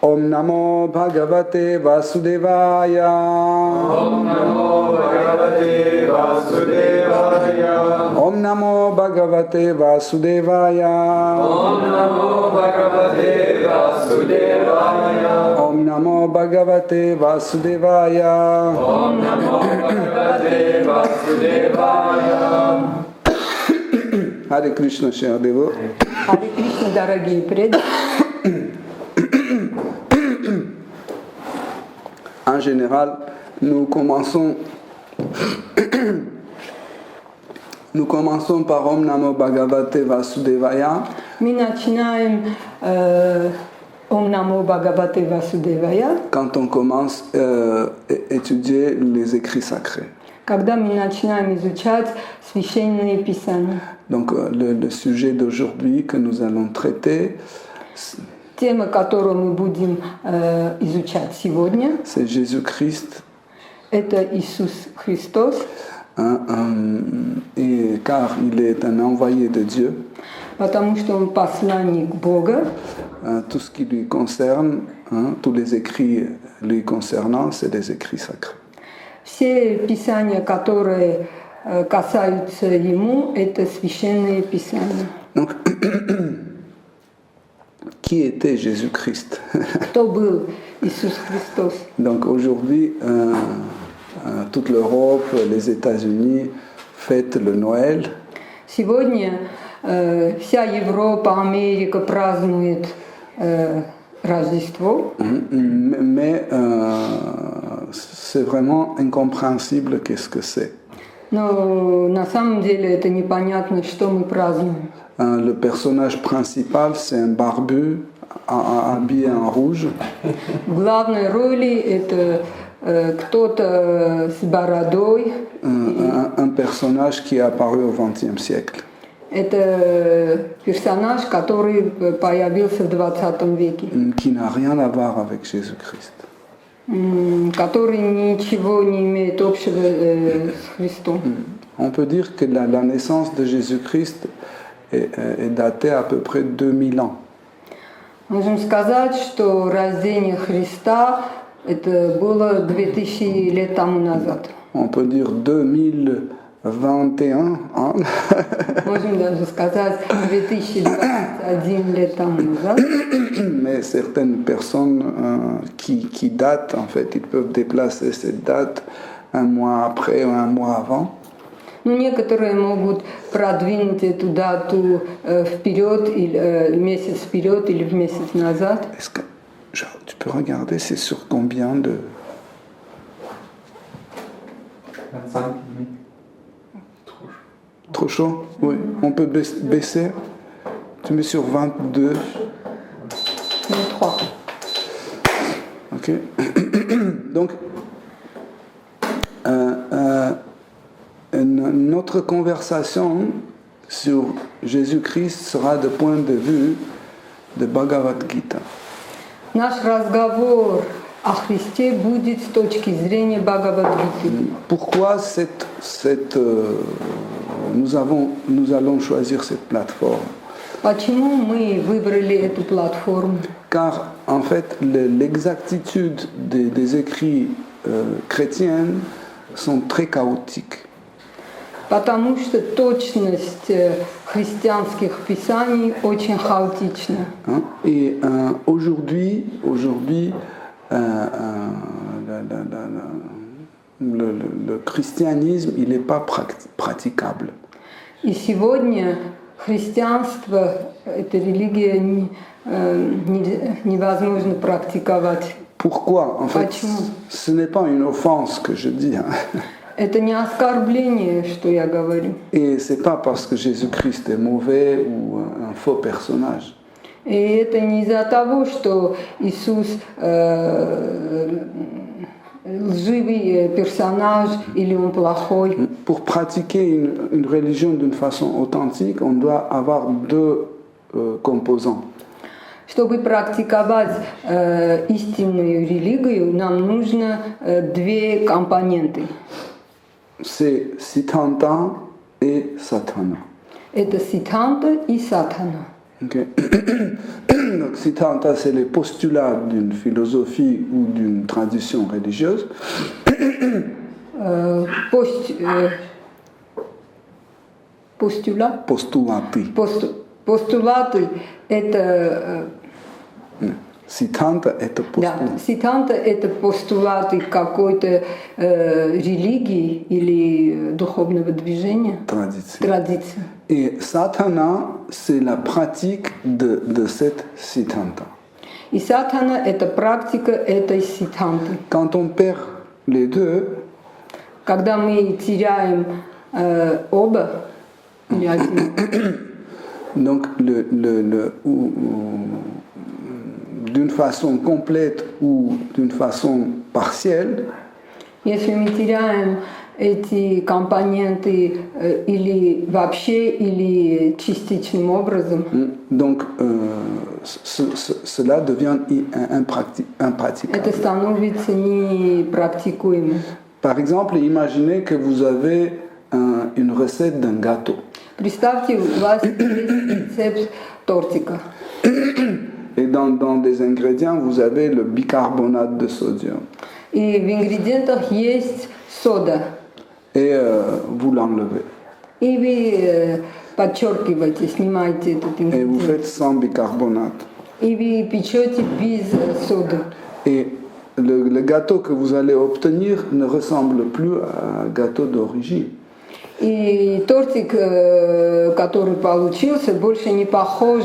Om Namo Bhagavate Vasudevaya. Om Namo Bhagavate Vasudevaya. Om Namo Bhagavate Vasudevaya. Om Namo Bhagavate Vasudevaya. Om Namo Bhagavate Vasudevaya. Om Namo Bhagavate Vasudevaya. Hare Krishna, chers dévots. Харе Кришна, дорогие преданные. En général, nous commençons par Om Namo Bhagavate Vasudevaya. Мы начинаем Ом Намо Бхагавате Васудевая, Quand on commence à étudier les écrits sacrés. когда мы начинаем изучать священные писания. Donc le sujet d'aujourd'hui que nous allons traiter, Тема, которую мы будем изучать сегодня, c'est Jésus-Christ, это Иисус Христос, et car il est un envoyé de Dieu. потому что Он посланник Бога. Tout ce qui lui concerne, tous les écrits lui concernant, c'est des écrits sacrés. Все писания, которые касаются Ему, это священные писания. Donc, qui était Jésus-Christ? Кто был Иисус Христос? Donc aujourd'hui, toute l'Europe, les États-Unis fêtent le Noël. Сегодня вся Европа, Америка празднует Рождество, Mais c'est vraiment incompréhensible qu'est-ce que c'est. но на самом деле это непонятно, что мы празднуем. Le personnage principal, c'est un barbu habillé en rouge. В главной роли это кто-то с бородой. Un personnage qui est apparu au XXe siècle. Это персонаж, который появился в 20 веке, Qui n'a rien à voir avec Jésus-Christ. который ничего не имеет общего с Христом. On peut dire que la naissance de Jésus-Christ est datée à peu près 2000 ans. Можем сказать, что рождение Христа это было 2000 лет тому назад. On peut dire 2021 ans. Можем даже сказать 2021 лет тому назад. Mais certaines personnes qui datent, en fait, ils peuvent déplacer cette date un mois après ou un mois avant. Ну, некоторые могут продвинуть эту дату вперед, или месяц вперед или в месяц назад. Est-ce que tu peux regarder, c'est sur combien de... 25 000. Trop chaud? Oui. On peut baisser. Tu mets sur 22. 3. Ok. Donc, notre conversation sur Jésus-Christ sera de point de vue de Bhagavad Gita. Наш разговор о Христе будет с точки зрения Бхагавад-гиты. Pourquoi nous allons choisir cette plateforme? Почему мы выбрали эту платформу? Car en fait, l'exactitude des écrits chrétiens sont très chaotiques. Потому что точность христианских писаний очень хаотична. Et aujourd'hui, le christianisme, il n'est pas praticable. И сегодня христианство, эта религия невозможно практиковать. Pourquoi? En fait, Почему? ce n'est pas une offense que je dis. Это не оскорбление, что я говорю. Et c'est pas parce que Jésus-Christ est mauvais ou un faux personnage. И это не из-за того, что Иисус лживый персонаж или он плохой. Pour pratiquer une religion d'une façon authentique, on doit avoir deux composants. Чтобы практиковать истинную религию, нам нужно две компоненты. C'est Siddhanta et Satana. Это Сиддханта и Сатана. Ok. Donc, Siddhanta, c'est les postulats d'une philosophie ou d'une tradition religieuse. Постулат. Postulati. Постулаты – это… Siddhanta это Да, постулат. сиддханта – это постулаты какой-то религии или духовного движения, традиции. Et sadhana, c'est la pratique de cette siddhanta. И садхана – это практика этой сиддханты. Quand on perd les deux, Когда мы теряем оба, или один, donc d'une façon complète ou d'une façon partielle, если мы теряем эти компоненты или вообще, или частичным образом, donc cela devient impraticable. это становится непрактикуемым. Par exemple, imaginez que vous avez une recette d'un gâteau. Представьте, у вас есть рецепт тортика. Et dans des ingrédients, vous avez le bicarbonate de sodium. И в ингредиентах есть сода. Et vous l'enlevez. И вы подчеркиваете, снимаете этот Et vous ингредиент. faites sans bicarbonate. И вы печете без соды. Et le gâteau que vous allez obtenir ne ressemble plus à un gâteau d'origine. И тортик, который получился, больше не похож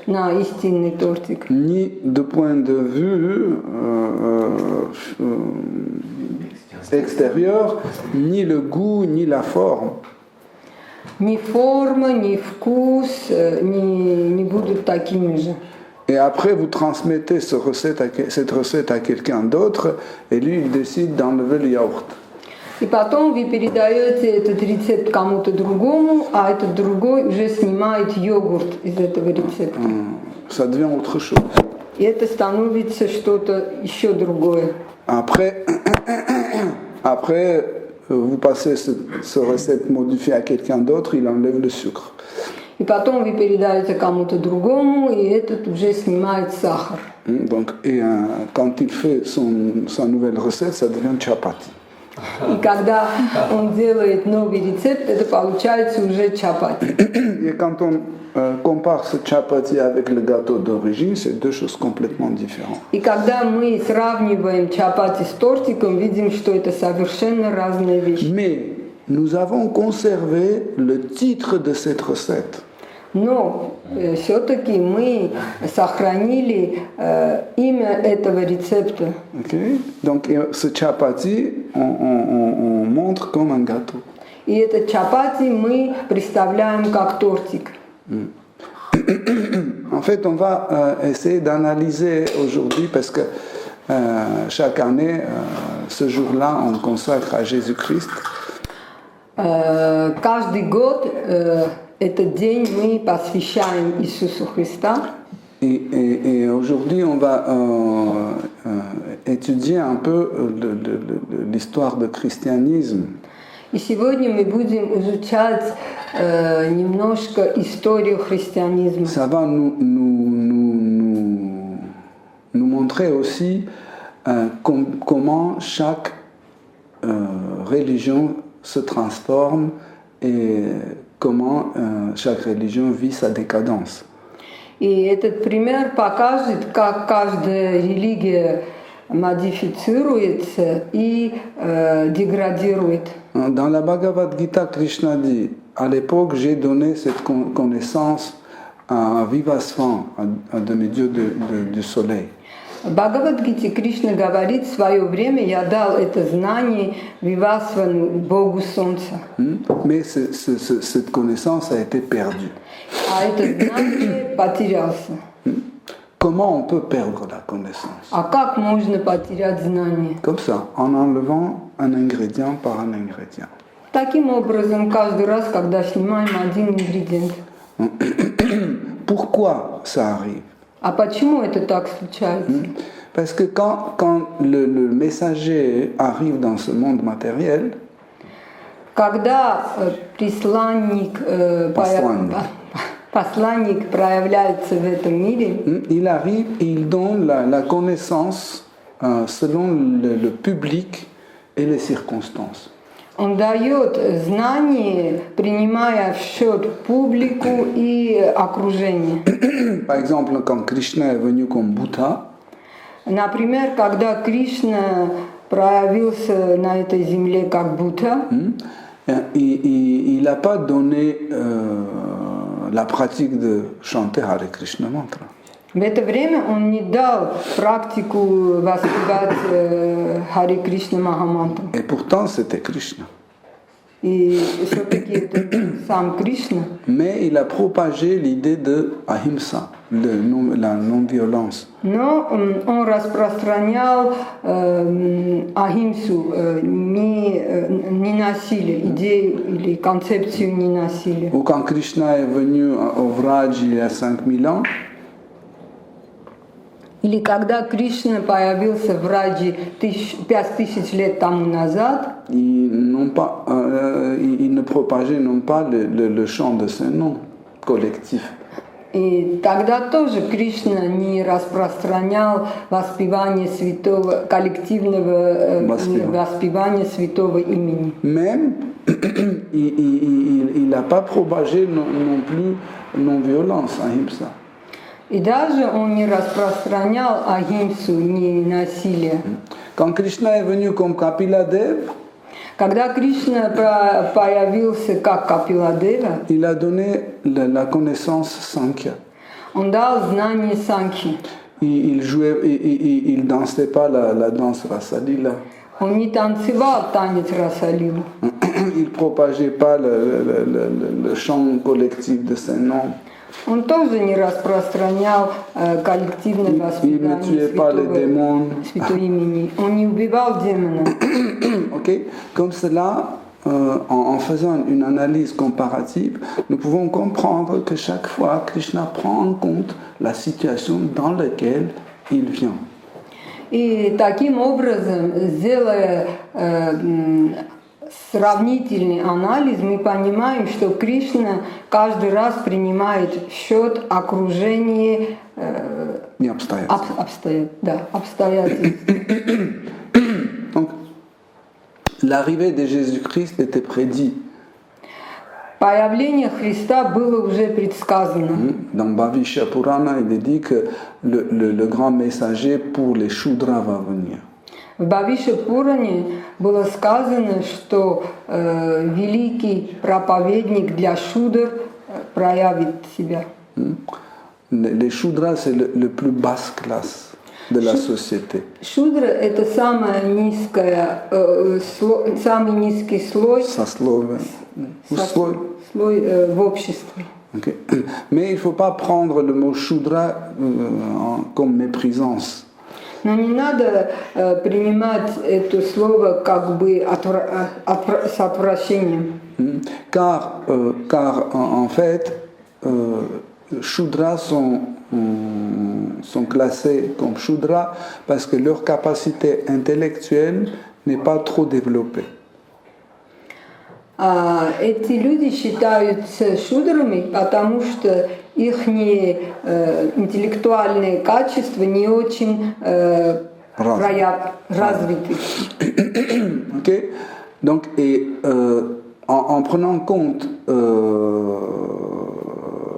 на истинный тортик. Ni de point de vue extérieur, ni le goût, ni la forme. Ни форма, ни вкус не будут такими же. Et après, vous transmettez cette recette à quelqu'un d'autre, et lui, il décide d'enlever le yaourt. И потом вы передаете этот рецепт кому-то другому, а этот другой уже снимает йогурт из этого рецепта. Ça devient autre chose. И это становится что-то еще другое. Après, vous passez cette recette modifiée à quelqu'un d'autre, il enlève le sucre. И потом вы передаете кому-то другому, и этот уже снимает сахар. Donc, quand il fait sa nouvelle recette, ça devient chapati. И когда он делает новый рецепт, это получается уже чапати. Et quand on compare ce chapati avec le gâteau d'origine, c'est deux choses complètement différentes. И когда мы сравниваем чапати с тортиком, видим, что это совершенно разные вещи. Mais nous avons conservé le titre de cette recette. Но все-таки мы сохранили имя этого рецепта. Okay? Donc ce chapati, on montre comme un gâteau. И этот чапати мы представляем как тортик. En fait, on va essayer d'analyser aujourd'hui parce que chaque année, ce jour-là, on consacre à Jésus-Christ. Каждый год этот день мы посвящаем Иисусу Христа. Et aujourd'hui, on va étudier un peu l'histoire du christianisme. И сегодня мы будем изучать немножко историю христианизма. Ça va nous montrer aussi comment chaque religion se transforme et comment chaque religion vit sa décadence. И этот пример покажет, как каждая религия модифицируется и деградирует. Dans la Bhagavad Gita, Krishna dit, à l'époque, j'ai donné cette connaissance à Vivasvan, à demi-dieu du soleil. В Бхагавад-гите Кришна говорит, в свое время я дал это знание Вивасвану, Богу Солнца. Mais cette connaissance a été perdue. А это знание потерялся. Comment on peut perdre la connaissance? А как можно потерять знание? Comme ça, en enlevant un ingrédient par un ingrédient. Таким образом, каждый раз, когда снимаем один ингредиент. Pourquoi ça arrive? А почему это так случается? Parce que quand le messager arrive dans ce monde matériel, Когда посланник посланник проявляется в этом мире, il arrive et il donne la connaissance selon le public et les circonstances. он дает знания, принимая в счет публику и окружение. Par exemple, quand Krishna est venu comme Bouddha, Например, когда Кришна проявился на этой земле как Будда, il n'a pas donné la pratique de chanter Hare Krishna mantra. в это время он не дал практику воспевать Хари Кришна Махамантру. Et pourtant, c'était Krishna. И все-таки это сам Кришна. Mais il a propagé l'idée de ahimsa, la non-violence. Но он распространял ахимсу, не насилие, идею или концепцию ненасилия. Ou quand Krishna est venu au Vraj il y a 5000 ans, Или когда Кришна появился в Раджи 5000 лет тому назад, ils ne propageaient non pas le chant de ce nom collectif. и тогда тоже Кришна не распространял воспевание святого, коллективного воспевания святого имени. Même, il n'a pas propagé non plus non-violence, ahimsa. И даже он не распространял ахимсу, не насилие. Quand Krishna est venu comme Kapila Dev, Когда Кришна появился как Капиладева, il a donné la connaissance Sankhya. он дал знание Санхи. Il jouait, il dansait pas la danse Rasalila. Он не танцевал танец Расалилу. Il propageait pas le chant collectif de ses noms. Он тоже не распространял коллективное воспитание святого имени. Он не убивал демона. Okay? Comme cela, en faisant une analyse comparative, nous pouvons comprendre que chaque fois, Krishna prend en compte la situation dans laquelle il vient. И таким образом, сделая сравнительный анализ, мы понимаем, что Кришна каждый раз принимает в счет окружение обстоятельств. Donc, l'arrivée de Jésus-Christ était prédit. Появление Христа было уже предсказано. Dans Bhavishya Purana, il est dit que le grand messager pour les Shudras va venir. В Бхавиша Пуране было сказано, что великий проповедник для шудр проявит себя. Les Shudras, c'est le plus basse classe de la société. Шудра – это самая низкая, самый низкий слой, слой в обществе. Okay. Mais il ne faut pas prendre le mot Shudra comme méprisance. Но не надо принимать это слово как бы с отвращением. Car en fait, Shudras sont classés comme Shudra parce que leur capacité intellectuelle n'est pas trop développée. Эти люди считаются шудрами, потому что их интеллектуальные качества не очень развиты. Okay? Donc, en prenant en compte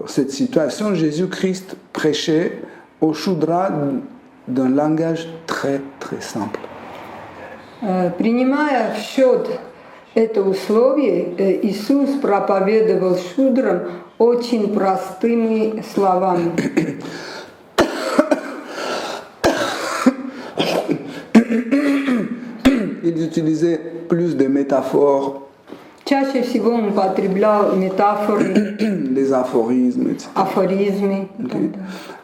cette situation, Jésus-Christ prêchait aux Shudras d'un langage très très simple. Принимая в счет это условие, Иисус проповедовал шудрам очень простыми словами. Il utilisait plus de métaphores. Чаще всего он употреблял метафоры, les aphorismes, etc. Афоризмы. Okay.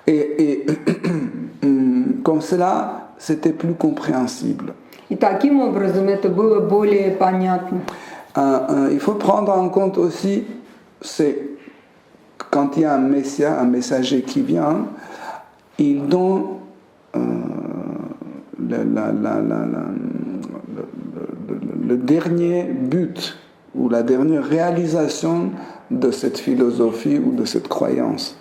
Et comme cela, c'était plus compréhensible. И таким образом это было более понятно. Il faut prendre en compte aussi, c'est quand il y a un messia, un messager qui vient, il donne le dernier but ou la dernière réalisation de cette philosophie ou de cette croyance.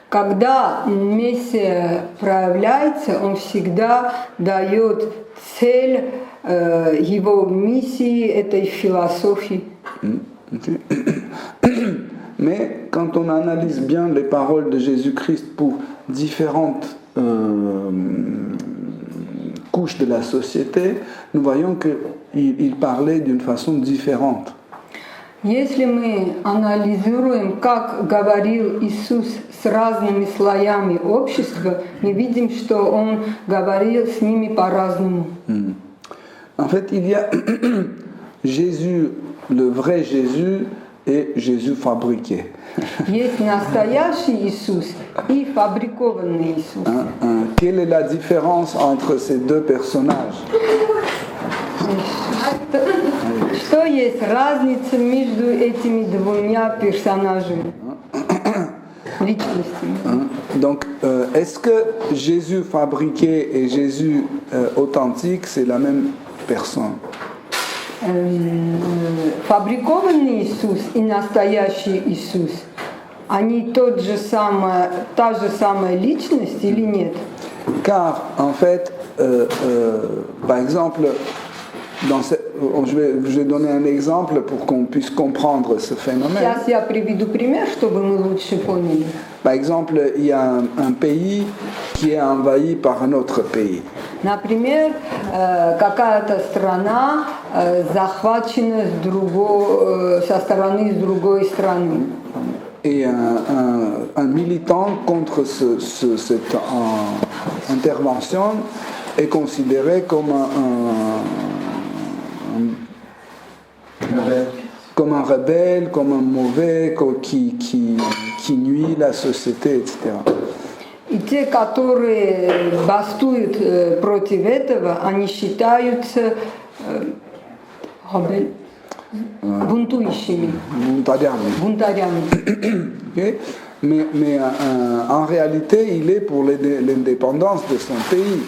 Когда Мессия проявляется, он всегда дает цель его миссии, этой философии. Okay. Mais quand on analyse bien les paroles de Jésus-Christ pour différentes couches de la société, nous voyons qu'il parlait d'une façon différente. Если мы анализируем, как говорил Иисус с разными слоями общества, мы видим, что Он говорил с ними по-разному. En fait, il y a Jésus, le vrai Jésus, et Jésus fabriqué. Есть настоящий Иисус и фабрикованный Иисус. Quelle est la différence entre ces deux personnages? Что есть разница между этими двумя персонажами, личностями? Donc, est-ce que Jésus fabriqué et Jésus authentique, c'est la même personne? Фабрикованный Иисус и настоящий Иисус, они та же самая личность или нет? Car, en fait, par exemple, je vais donner un exemple pour qu'on puisse comprendre ce phénomène. Сейчас я приведу пример, чтобы мы лучше поняли. Par exemple, il y a un pays qui est envahi par un autre pays. Например, какая-то страна захвачена со стороны другой страны. Et un militant contre cette intervention est considéré comme comme un rebelle, comme un mauvais, qui nuit la société, etc. И те, которые бастуют против этого, они считаются бунтующими, бунтарями. Okay? Mais en réalité, il est pour l'indépendance de son pays.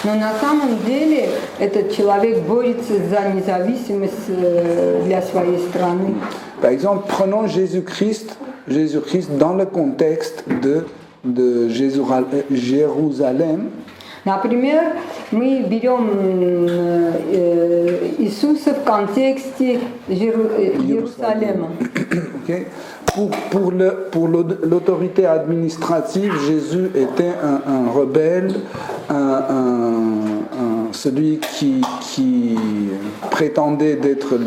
Но на самом деле этот человек борется за независимость для своей страны. Par exemple, prenons Jésus-Christ dans le contexte de Jérusalem. Например, мы берем Иисуса в контексте Иерусалима. Okay? Pour l'autorité administrative, Jésus était un rebelle, celui qui prétendait d'être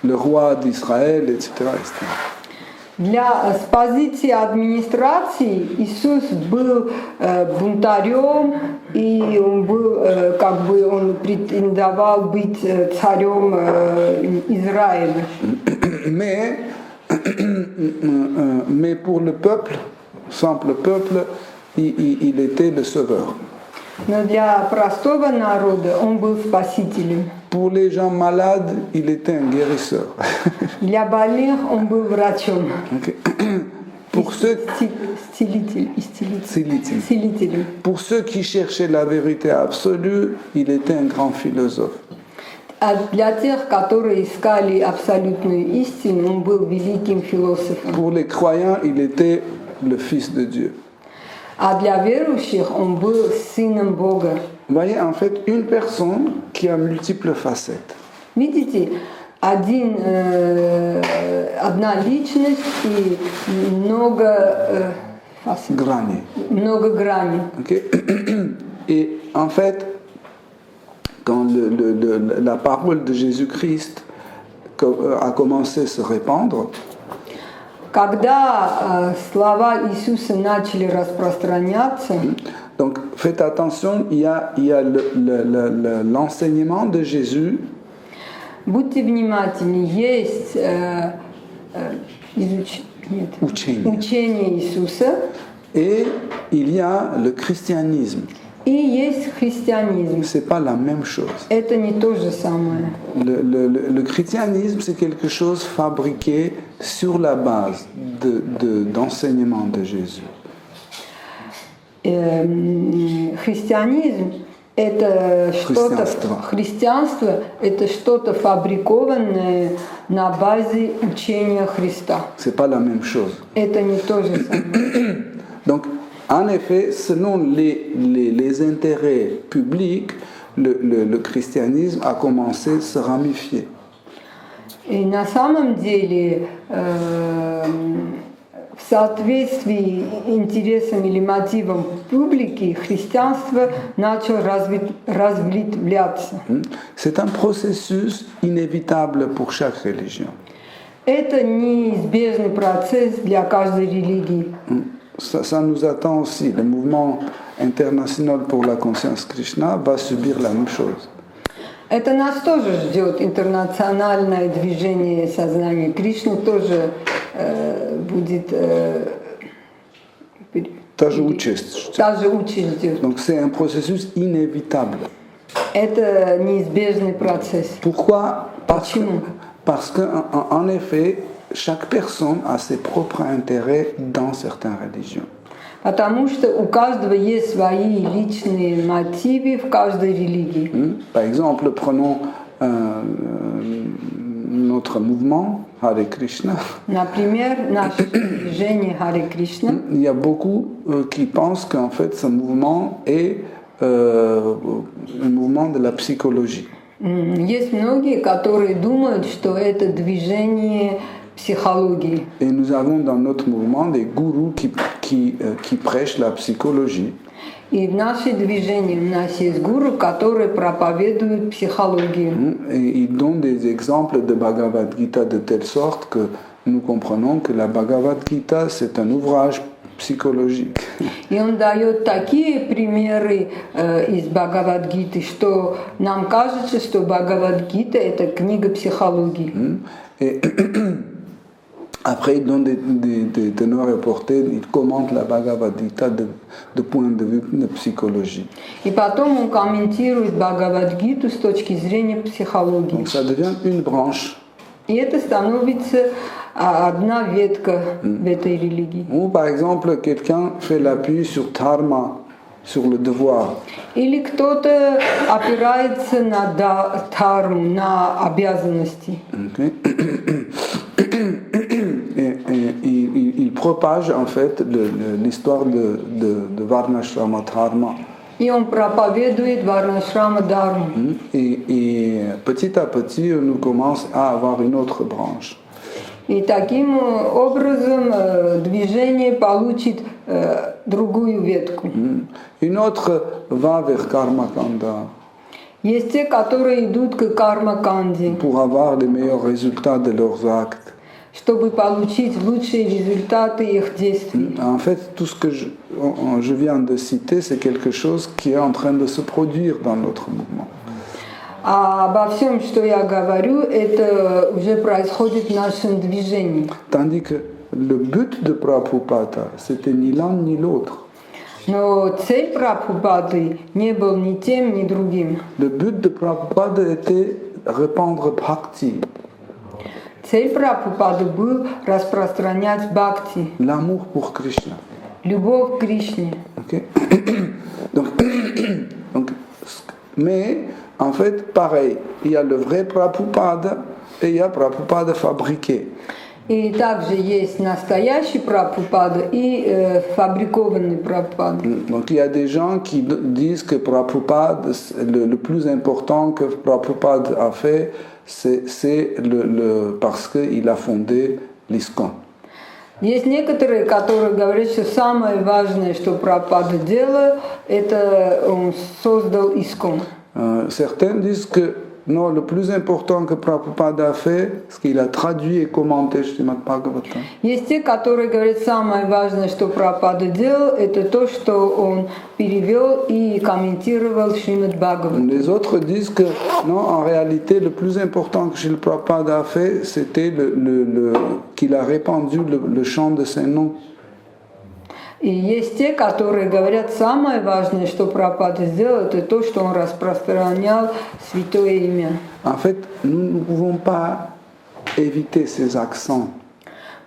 le roi d'Israël, etc. С позиции администрации Иисус был бунтарем, и он претендовал быть царем Израиля. Mais pour le peuple, simple peuple, il était le sauveur. Но для простого народа он был спасителем. Pour les gens malades, il était un guérisseur. Для больных он был врачом. Okay. Pour ceux исцелителем. Pour ceux qui cherchaient la vérité absolue, il était un grand philosophe. А для тех, которые искали абсолютную истину, он был великим философом. Pour les croyants, il était le Fils de Dieu. А для верующих он был сыном Бога. Vous voyez, en fait, une personne qui a multiples facettes. Видите, одна личность и много граней. Много граней. Okay. Et en fait, quand la parole de Jésus-Christ a commencé à se répandre, когда слова Иисуса начали распространяться, donc faites attention, il y a l'enseignement de Jésus. Будьте внимательны, есть учение Иисуса, et il y a le christianisme. И есть христианизм. C'est pas la même chose. Это не то же самое. Le christianisme, c'est quelque chose fabriqué sur la base d'enseignement de Jésus. Христианизм Это что-то, Христианство. христианство, это что-то фабрикованное на базе учения Христа. C'est pas la même chose. Это не то же самое. Donc, en effet, selon les intérêts publics, le christianisme a commencé à se ramifier. И на самом деле в соответствии интересам или мотивам публики христианство начало разветвляться. C'est un processus inévitable pour chaque religion. Это неизбежный процесс для каждой религии. Ça nous attend aussi. Le mouvement international pour la conscience Krishna va subir la même chose. Это нас тоже ждет. Интернациональное движение сознания Кришны тоже будет Та же участь. та же участь ждет. Donc c'est un processus inévitable. Это неизбежный процесс. Pourquoi? Почему? Parce qu'en effet, chaque personne a ses propres intérêts dans certaines religions. Потому что у каждого есть свои личные мотивы в каждой религии. Par exemple, prenons notre mouvement Hare Krishna. Например, наше движение Харе Кришна. Il y a beaucoup qui pensent qu'en fait ce mouvement est un mouvement de la psychologie. Есть многие, которые думают, что это движение психологии. Et nous avons dans notre mouvement des gourous qui prêchent la psychologie. И в наше движение у нас есть гуру, которые проповедуют психологию. Et ils donnent des exemples de Bhagavad Gita de telle sorte que nous comprenons que la Bhagavad Gita c'est un ouvrage psychologique. И он дает такие примеры из Бхагавад-гиты, что нам кажется, что Бхагавад-гита – это книга психологии. Et après, ils donnent des teneurs reportés, ils commentent la Bhagavad Gita de point de vue de psychologie. И потом он комментирует Бхагавад-гиту с точки зрения психологии. Donc ça devient une branche. И это становится одна ветка в этой религии. Ou par exemple, quelqu'un fait l'appui sur dharma, sur le devoir. Или кто-то опирается на дхарму, на обязанности. Okay. Et il propage en fait l'histoire de Varnashrama Dharma. И он проповедует Варнашрама Дхарму. Et petit à petit, on nous commence à avoir une autre branche. И таким образом движение получит другую ветку. Une autre va vers Karma Kanda Есть те, которые идут к карма-канде, pour avoir les meilleurs résultats de leurs actes. чтобы получить лучшие результаты их действий. En fait, tout ce que je viens de citer, c'est quelque chose qui est en train de se produire dans notre mouvement. А обо всем, что я говорю, это уже происходит в нашем движении. Tandis que le but de Prabhupada, c'était ni l'un ni l'autre. Но цель Прабхупады не был ни тем, ни другим. Le but de Prabhupada était répandre bhakti, Цель Прабхупады был распространять бхакти, l'amour pour Krishna. любовь к Кришне. Ok. donc, mais en fait, pareil, il y a le vrai Prabhupada et il y a Prabhupada fabriqué. И также есть настоящий Прабхупада и фабрикованный Прабхупада. Donc il y a des gens qui disent que Prabhupada, le plus important que Prabhupada a fait, c'est parce qu'il a fondé l'ISKCON. Есть некоторые, которые говорят, что самое важное, что Прабхупада делал, это он создал Искон. Certains disent que non, le plus important que Prabhupada a fait, c'est qu'il a traduit et commenté Śrīmad Bhagavatam. Есть те, которые говорят, самое важное, что Прабхупада делал, это то, что он перевел и комментировал Шримад Бхагаватам. Les autres disent que non, en réalité, le plus important que Śrīla Prabhupada a fait, c'était qu'il a répandu le chant de ses noms. И есть те, которые говорят, самое важное, что Прабхупада сделал, это то, что он распространял святое имя. En fait, nous ne pouvons pas éviter ces accents.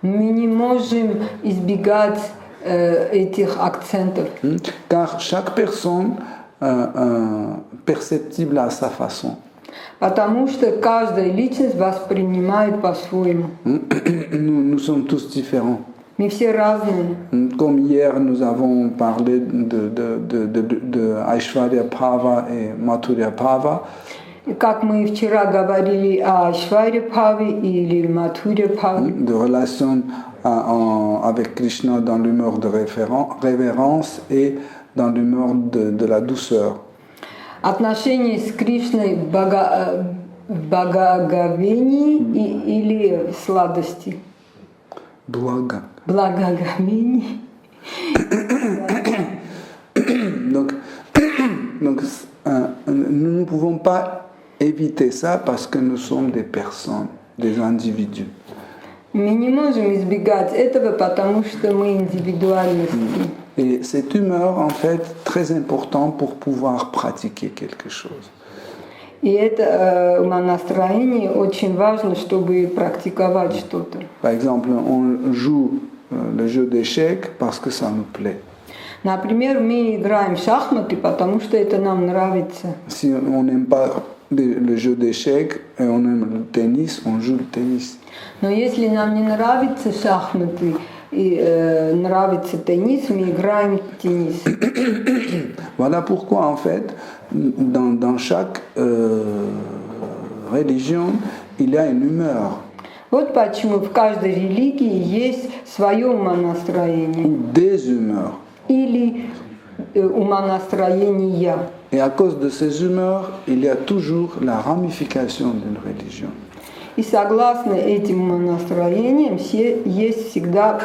Мы не можем избегать этих акцентов. Car chaque personne perceptible à sa façon. Потому что каждая личность воспринимает по-своему. Nous sommes tous différents. Мы все разные. Comme hier, nous avons parlé de Aishwarya Bhava et Madhurya Bhava. И как мы вчера говорили о Ашваре Бхаве или Мадхуре Бхаве, De relation avec Krishna dans l'humeur de révérence et dans l'humeur de la douceur. отношения с Кришной в благоговении или сладости. Blaga. Благоговении. Donc, nous ne pouvons pas éviter ça parce que nous sommes des personnes, des individus. Мы не можем избегать этого, потому что мы индивидуальности. Et cette humeur, en fait, très important pour pouvoir pratiquer quelque chose. И это умонастроение очень важно, чтобы практиковать что-то. Par exemple, on joue le jeu d'échecs parce que ça nous plaît. Например, мы играем в шахматы, потому что это нам нравится. Si on n'aime pas le jeu d'échecs et on aime le tennis, on joue le tennis. Но если нам не нравятся шахматы и нравится теннис, мы играем в теннис. Voilà pourquoi, en fait, dans chaque religion, il y a une humeur. Вот почему в каждой религии есть свое умонастроение Ou des humeurs. или умонастроение. Et à cause de ces humeurs, il y a toujours la ramification d'une religion. И согласно этим умонастроениям есть всегда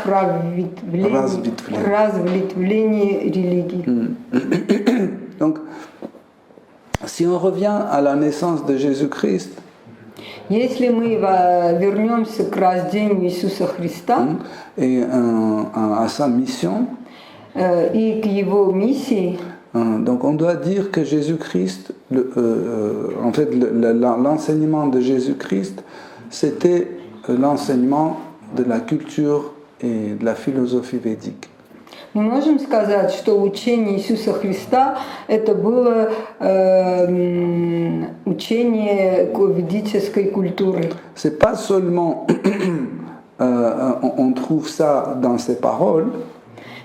разветвление религии. Donc, si on revient à la naissance de Jésus-Christ, Если мы вернемся к рождению Иисуса Христа et à sa mission, и к Его миссии, donc on doit dire que Jésus-Christ, en fait l'enseignement de Jésus-Christ, c'était l'enseignement de la culture et de la philosophie védique. мы можем сказать, что учение Иисуса Христа это было учение ведической культуры. C'est pas seulement on trouve ça dans ses paroles,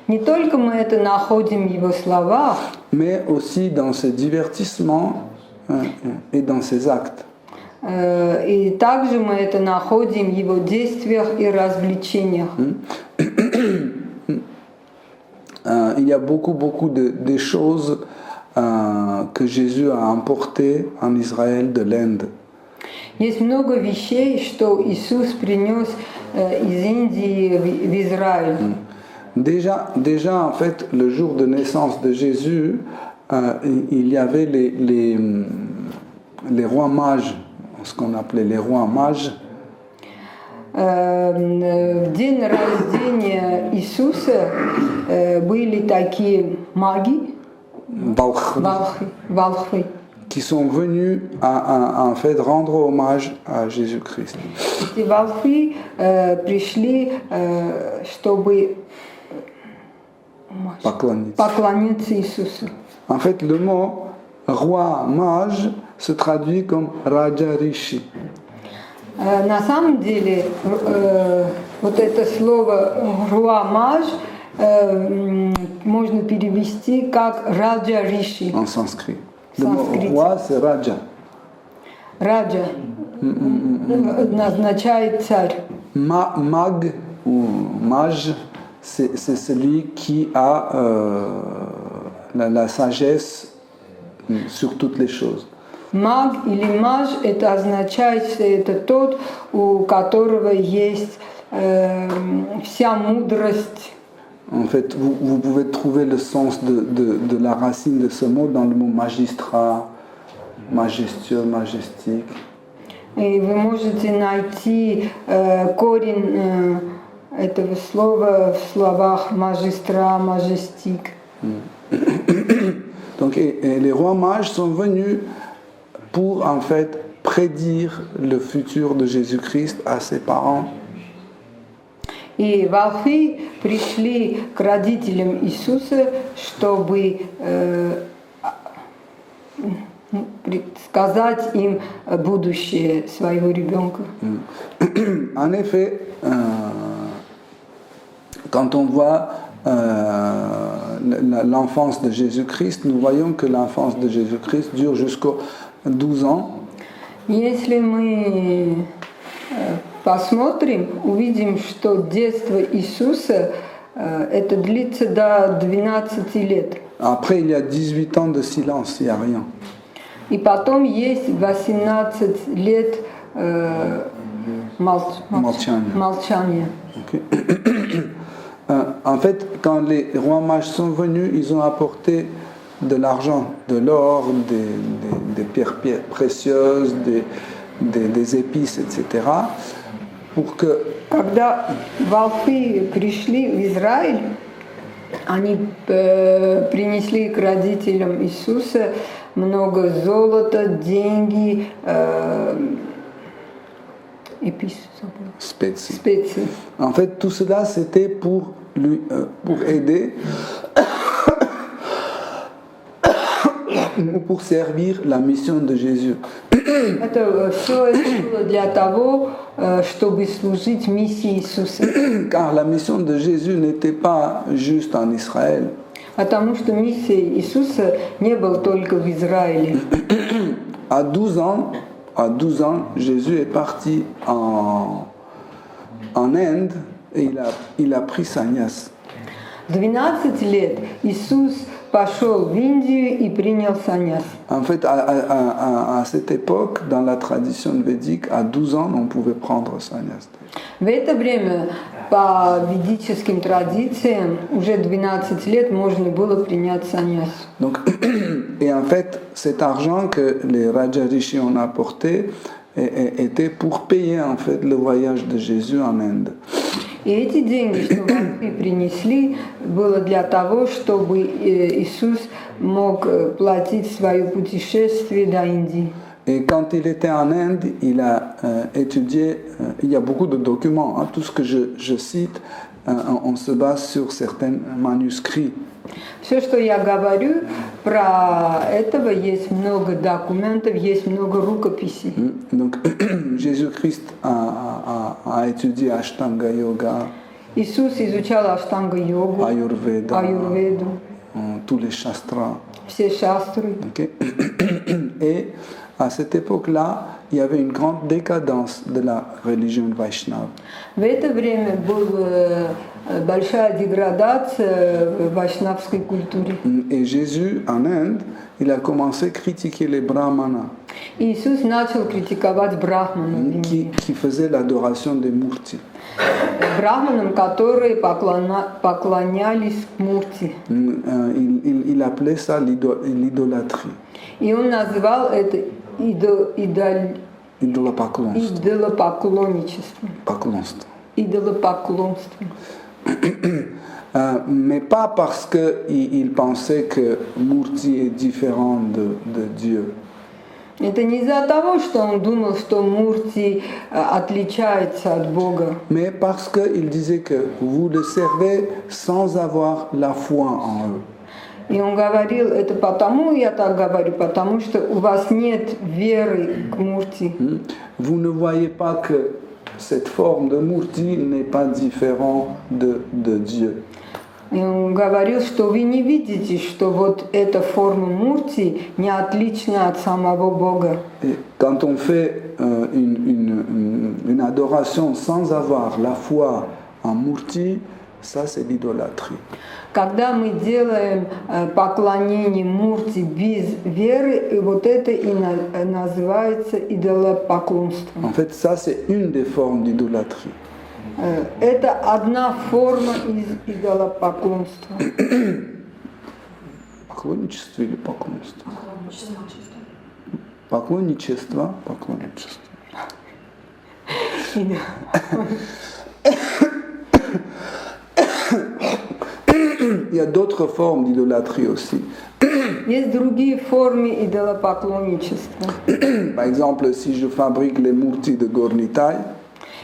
Не только мы это находим в Его словах, mais aussi dans ses divertissements et dans ses actes. И также мы это находим в Его действиях и развлечениях. Il y a beaucoup de choses que Jésus a emportées en Israël de l'Inde. Есть много вещей, что Иисус принес из Индии в Израиль. Déjà, en fait, le jour de naissance de Jésus, il y avait les rois mages, ce qu'on appelait les rois mages. В день рождения Иисуса были такие маги, волхвы, qui sont venus en fait rendre hommage à Jésus-Christ. Эти волхвы пришли, чтобы поклониться Иисусу. En fait, le mot roi mage se traduit comme Raja Rishi. На самом деле, вот это слово «руа-маж» можно перевести как «раджа риши». En sanskrit. Le mot roi, c'est Raja. Раджа означает «царь». Mag ou mage, c'est celui qui a la sagesse sur toutes les choses. Маг или маж – это означает, что это тот, у которого есть вся мудрость. En fait, vous pouvez trouver le sens de la racine de ce mot dans le mot magistrat, majestueux, majestique. И вы можете найти корень этого слова в словах магистра, majestiques. Donc, et les rois mages sont venus pour en fait prédire le futur de Jésus-Christ à ses parents. И волхвы пришли к родителям Иисуса, чтобы предсказать им будущее своего ребенка. En effet, quand on voit l'enfance de Jésus-Christ, nous voyons que l'enfance de Jésus-Christ dure jusqu'aux 12 ans. Если мы посмотрим, увидим, что детство Иисуса это длится до 12 лет. Après, il y a 18 ans de silence, il n'y a rien. И потом есть 18 лет молчания. Okay. En fait, quand les rois mages sont venus, ils ont apporté de l'argent, de l'or, des pierres précieuses, des épices, etc. Pour que... Когда волхвы пришли в Израиль, они принесли к родителям Иисуса много золота, деньги, épices, spécies. En fait, tout cela, c'était pour aider ou pour servir la mission de Jésus. Это все было для того, чтобы служить миссии Иисуса. Car la mission de Jésus n'était pas juste en Israël. Потому что миссия Иисуса не была только в Израиле. À 12 ans, Jésus est parti en Inde et il a pris sannyas. 12 лет Иисус пошел в Индию и принял саньяс. En fait, à cette époque, dans la tradition védique, à 12 ans, on pouvait prendre sannyas. В это время, по ведическим традициям, уже 12 лет можно было принять саньяс. Donc, et en fait, cet argent que les Raja Rishi ont apporté était pour payer en fait le voyage de Jésus en Inde. И эти деньги, что волхвы принесли, было для того, чтобы Иисус мог платить свое путешествие до Индии. Et quand il était en Inde, il a étudié, il y a beaucoup de documents, hein, tout ce que je cite, on se base sur certains manuscrits. Все, что я говорю, про этого есть много документов, есть много рукописей. Donc, Jésus-Christ a étudié Ashtanga Yoga, Иисус изучал аштанга-йогу, аюрведу, tous les shastras. все шастры. Okay. Et à cette époque-là, il y avait une grande décadence de la religion Vaishnava. В это время была большая деградация в вайшнавской культуре. Et Jésus, en Inde, il a commencé à critiquer les brahmanas Иисус начал критиковать брахманов, qui faisaient l'adoration des murtis. брахманам, которые поклонялись Мурти. Il appelait ça l'idolâtrie. И он назвал это Idolopakhlonство. идолопоклонством. Mais pas parce qu'il pensait que Murti est différent de Dieu. Это не из-за того, что он думал, что Мурти отличается от Бога. Mais parce qu'il disait que vous le servez sans avoir la foi en eux. И он говорил, это потому, я так говорю, потому что у вас нет веры к Мурти. Vous ne voyez pas que cette forme de Murti n'est pas différente de Dieu. И он говорил, что вы не видите, что вот эта форма Мурти не отлична от самого Бога. Et quand on fait une adoration sans avoir la foi en Murti, ça c'est l'idolâtrie. Когда мы делаем поклонение Мурти без веры, вот это и называется идолопоклонством. En fait, ça c'est une des formes d'idolâtrie. Это одна форма из идолопоклонства. Поклонничество или поклонство? Поклонничество. Il y a d'autres formes d'idolâtrie aussi. Есть другие формы идолопоклонничества. Par exemple, si je fabrique les murtis de Gornitai,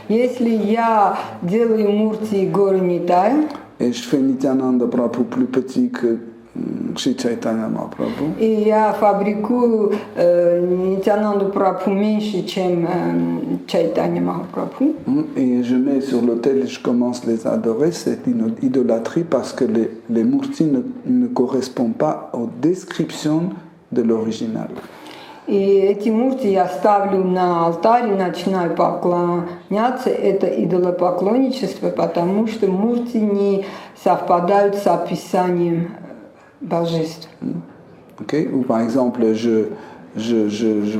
Если я делаю Мурти Горы Нитай, et je fais Nityananda Prabhu plus petit que Шри Чайтанья Махапрабху. И я фабрикую Нитянанду Прабху меньше, чем Чайтанья Махапрабху. Et je mets sur l'autel et je commence à les adorer. C'est une idolâtrie parce que les murtis ne correspondent pas aux descriptions de l'original. И эти мурти я ставлю на алтарь и начинаю поклоняться. Это идолопоклонничество, потому что мурти не совпадают с описанием божеств. Okay? Ou par exemple, je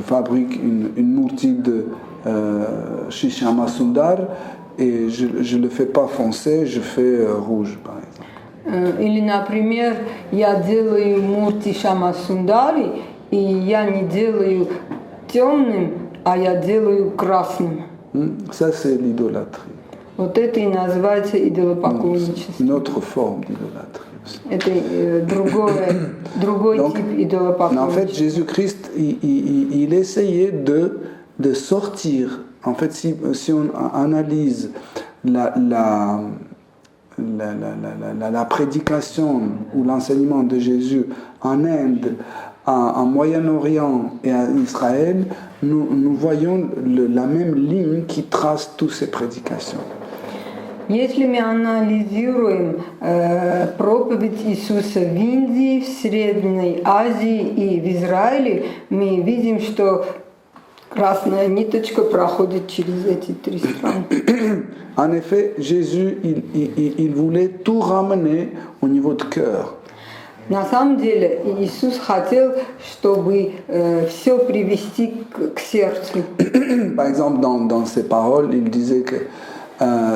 fabrique une murti de Shri Shyama Sundar et je ne le fais pas foncé, je fais rouge par exemple. Или, например, я делаю мурти Шама Сундари, и я не делаю темным, а я делаю красным. Ça, c'est l'idolâtrie. Вот это и называется идолопоклонничество. Une autre forme d'idolâtrie. Это другой Donc, тип en идолопоклонничества. fait, Jésus-Christ, il essayait de sortir. En fait, si on analyse la prédication ou l'enseignement de Jésus en Inde, en Moyen-Orient et en Israël, nous voyons la même ligne qui trace toutes ces prédications. Если мы анализируем проповедь Иисуса в Индии, в Средней Азии и в Израиле, мы видим, что красная ниточка проходит через эти три страны. En effet, Jésus, il voulait tout ramener au niveau de cœur. На самом деле Иисус хотел, чтобы все привести к сердцу. Par exemple, dans ses paroles, il disait que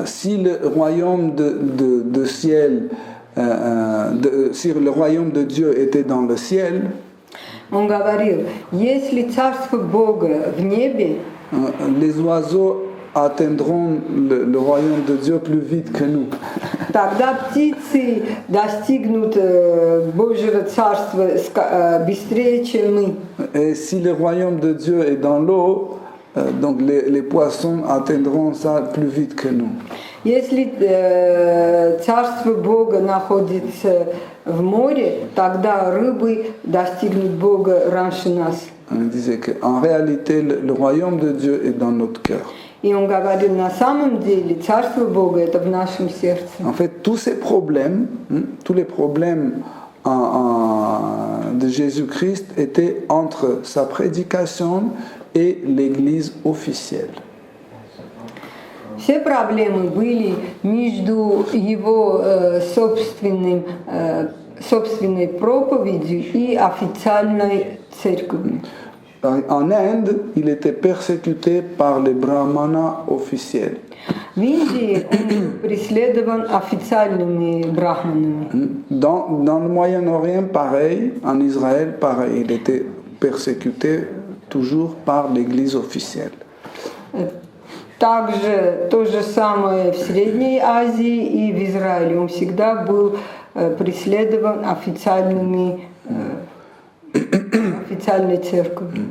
si le royaume de ciel, si le royaume de Dieu était dans le ciel, Он говорил, если царство Бога в небе, les oiseaux atteindront le royaume de Dieu plus vite que nous. тогда птицы достигнут Божьего царства быстрее, чем мы. Et si le royaume de Dieu est dans l'eau, donc les poissons atteindront ça plus vite que nous. Если царство Бога находится в море, тогда рыбы достигнут Бога раньше нас. On disait qu'en réalité, le royaume de Dieu est dans notre cœur. И он говорил, на самом деле царство Бога это в нашем сердце. En fait, tous ces problèmes, tous les problèmes de Jésus-Christ étaient entre sa prédication et l'Église officielle. Все проблемы были между его собственной проповедью и официальной церковью. En Inde, il était persécuté par les brahmanas officiels. В Индии он преследован официальными брахманами. Dans le Moyen-Orient, pareil, en Israël, pareil, il était persécuté toujours par l'Église officielle. Также то же самое в Средней Азии и в Израиле. Он всегда был преследован официальной церковью.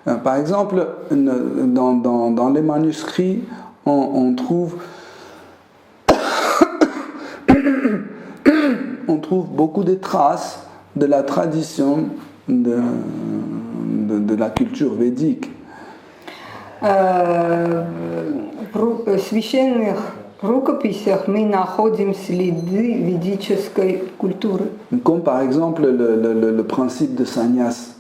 Par exemple, dans les manuscrits, on trouve beaucoup de traces de la tradition de la culture védique. В священных рукописях мы находим следы ведической культуры. Comme par exemple le principe de sannyas.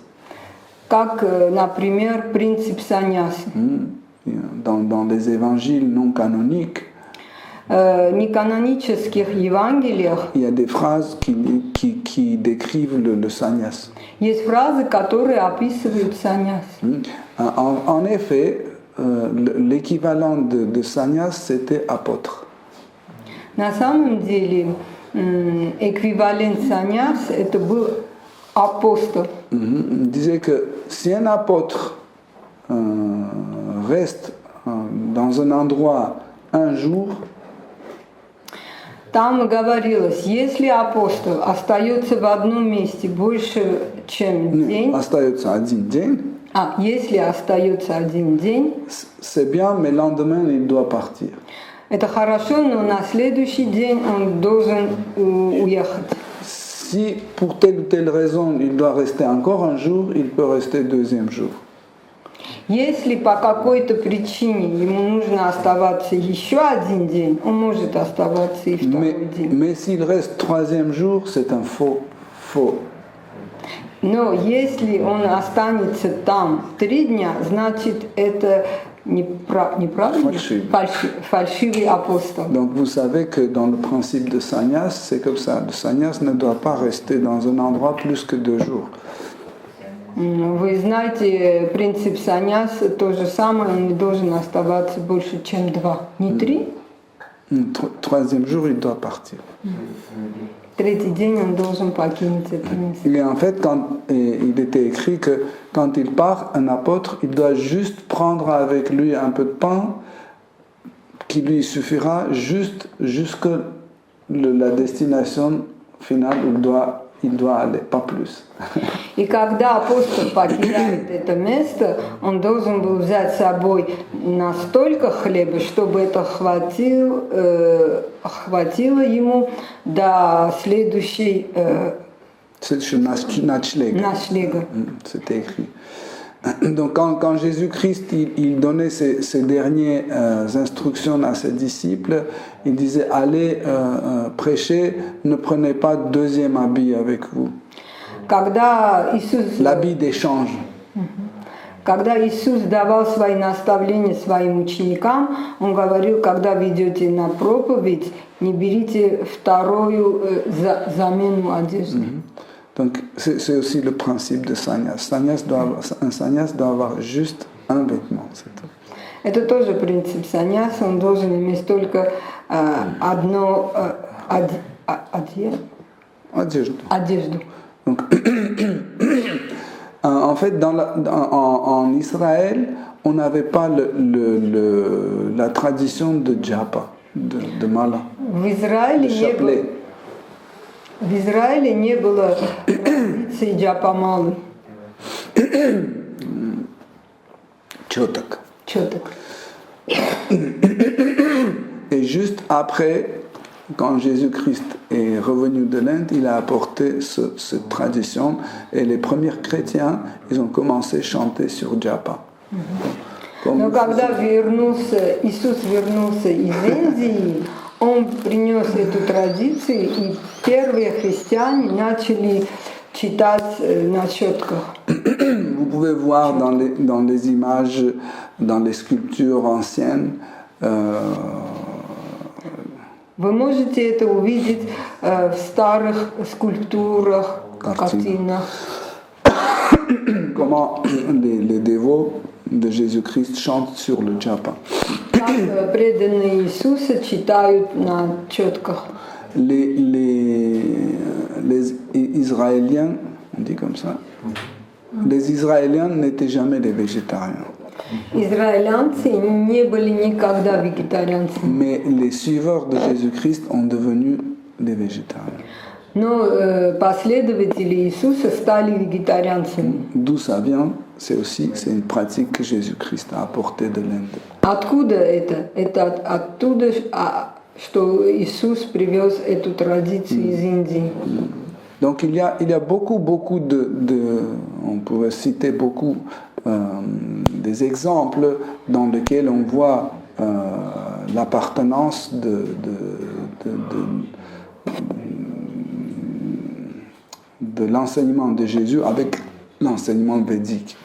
Как, например, принцип саньясы. Dans les évangiles non canoniques, неканонических Евангелиях il y a des phrases qui décrivent le sannyas. есть фразы, которые описывают саньяс. En effet, l'équivalent de sannyas, c'était apôtre. На самом деле, эквивалент саньяс это был апостол. Il disait que si un apôtre reste dans un endroit un jour, там говорилось, если апостол остается в одном месте больше, чем день, остается один день, если остается один день, c'est bien, mais le lendemain, il doit partir. Это хорошо, но на следующий день он должен уехать. si pour telle ou telle raison il doit rester encore un jour, il peut rester deuxième jour. Если по какой-то причине ему нужно оставаться еще один день, он может оставаться и второй день. Mais s'il reste troisième jour, c'est un faux. Но если он останется там 3 дня, значит это неправильно? Фальшивый апостол. Donc vous savez que dans le principe de sannyas, c'est comme ça. Le sannyas ne doit pas rester dans un endroit plus que 2 jours. Вы знаете, принцип саньяс то же самое, он не должен оставаться больше, чем 2, не 3. Troisième jour, il doit partir. Третий день он должен покинуть это место. Et en fait, il était écrit que quand il part, un apôtre, il doit juste prendre avec lui un peu de pain qui lui suffira juste jusqu'à la destination finale où il doit aller, pas plus. И когда апостол покидает это место, он должен был взять с собой настолько хлеба, чтобы это хватило ему до следующей ночлега. C'était écrit. Donc quand Jésus-Christ il donnait ses dernières instructions à ses disciples, il disait allez prêcher, ne prenez pas deuxième habit avec vous. L'habit d'échange. Когда Иисус давал свои наставления своим ученикам, Он говорил, когда вы идете на проповедь, не берите вторую замену одежды. Donc c'est aussi le principe de sannyas. Un sannyas doit avoir juste un vêtement, c'est tout. Это тоже принцип саньяса, он должен иметь только одну одежду. Donc, en fait, en Israël, on n'avait pas la tradition de japa, de mala. В Израиле не было традиции джапамалы. Chotak. Чоток. Et juste après, quand Jésus-Christ est revenu de l'Inde, il a apporté cette tradition et les premiers chrétiens, ils ont commencé à chanter sur japa. Но когда Иисус вернулся из Индии, Он принес эту традицию, и первые христиане начали читать на четках. Vous pouvez voir dans les images, dans les sculptures anciennes. Вы можете это увидеть в старых скульптурах, картинах. Comment les dévots de Jésus-Christ chantent sur le japa. Как преданные Иисуса читают на четках. Les Israéliens, on dit comme ça, les Israéliens n'étaient jamais des végétariens. Израильтянцы не были никогда вегетарианцами. Mais les suiveurs de Jésus-Christ ont devenu des végétariens. Но последователи Иисуса стали вегетарианцами. D'où ça vient? C'est une pratique que Jésus-Christ a apportée de l'Inde. Откуда это? Это оттуда, что Иисус привез эту традицию из Индии. Donc il y a beaucoup on pourrait citer beaucoup des exemples dans lesquels on voit l'appartenance de l'enseignement de Jésus avec l'enseignement védique.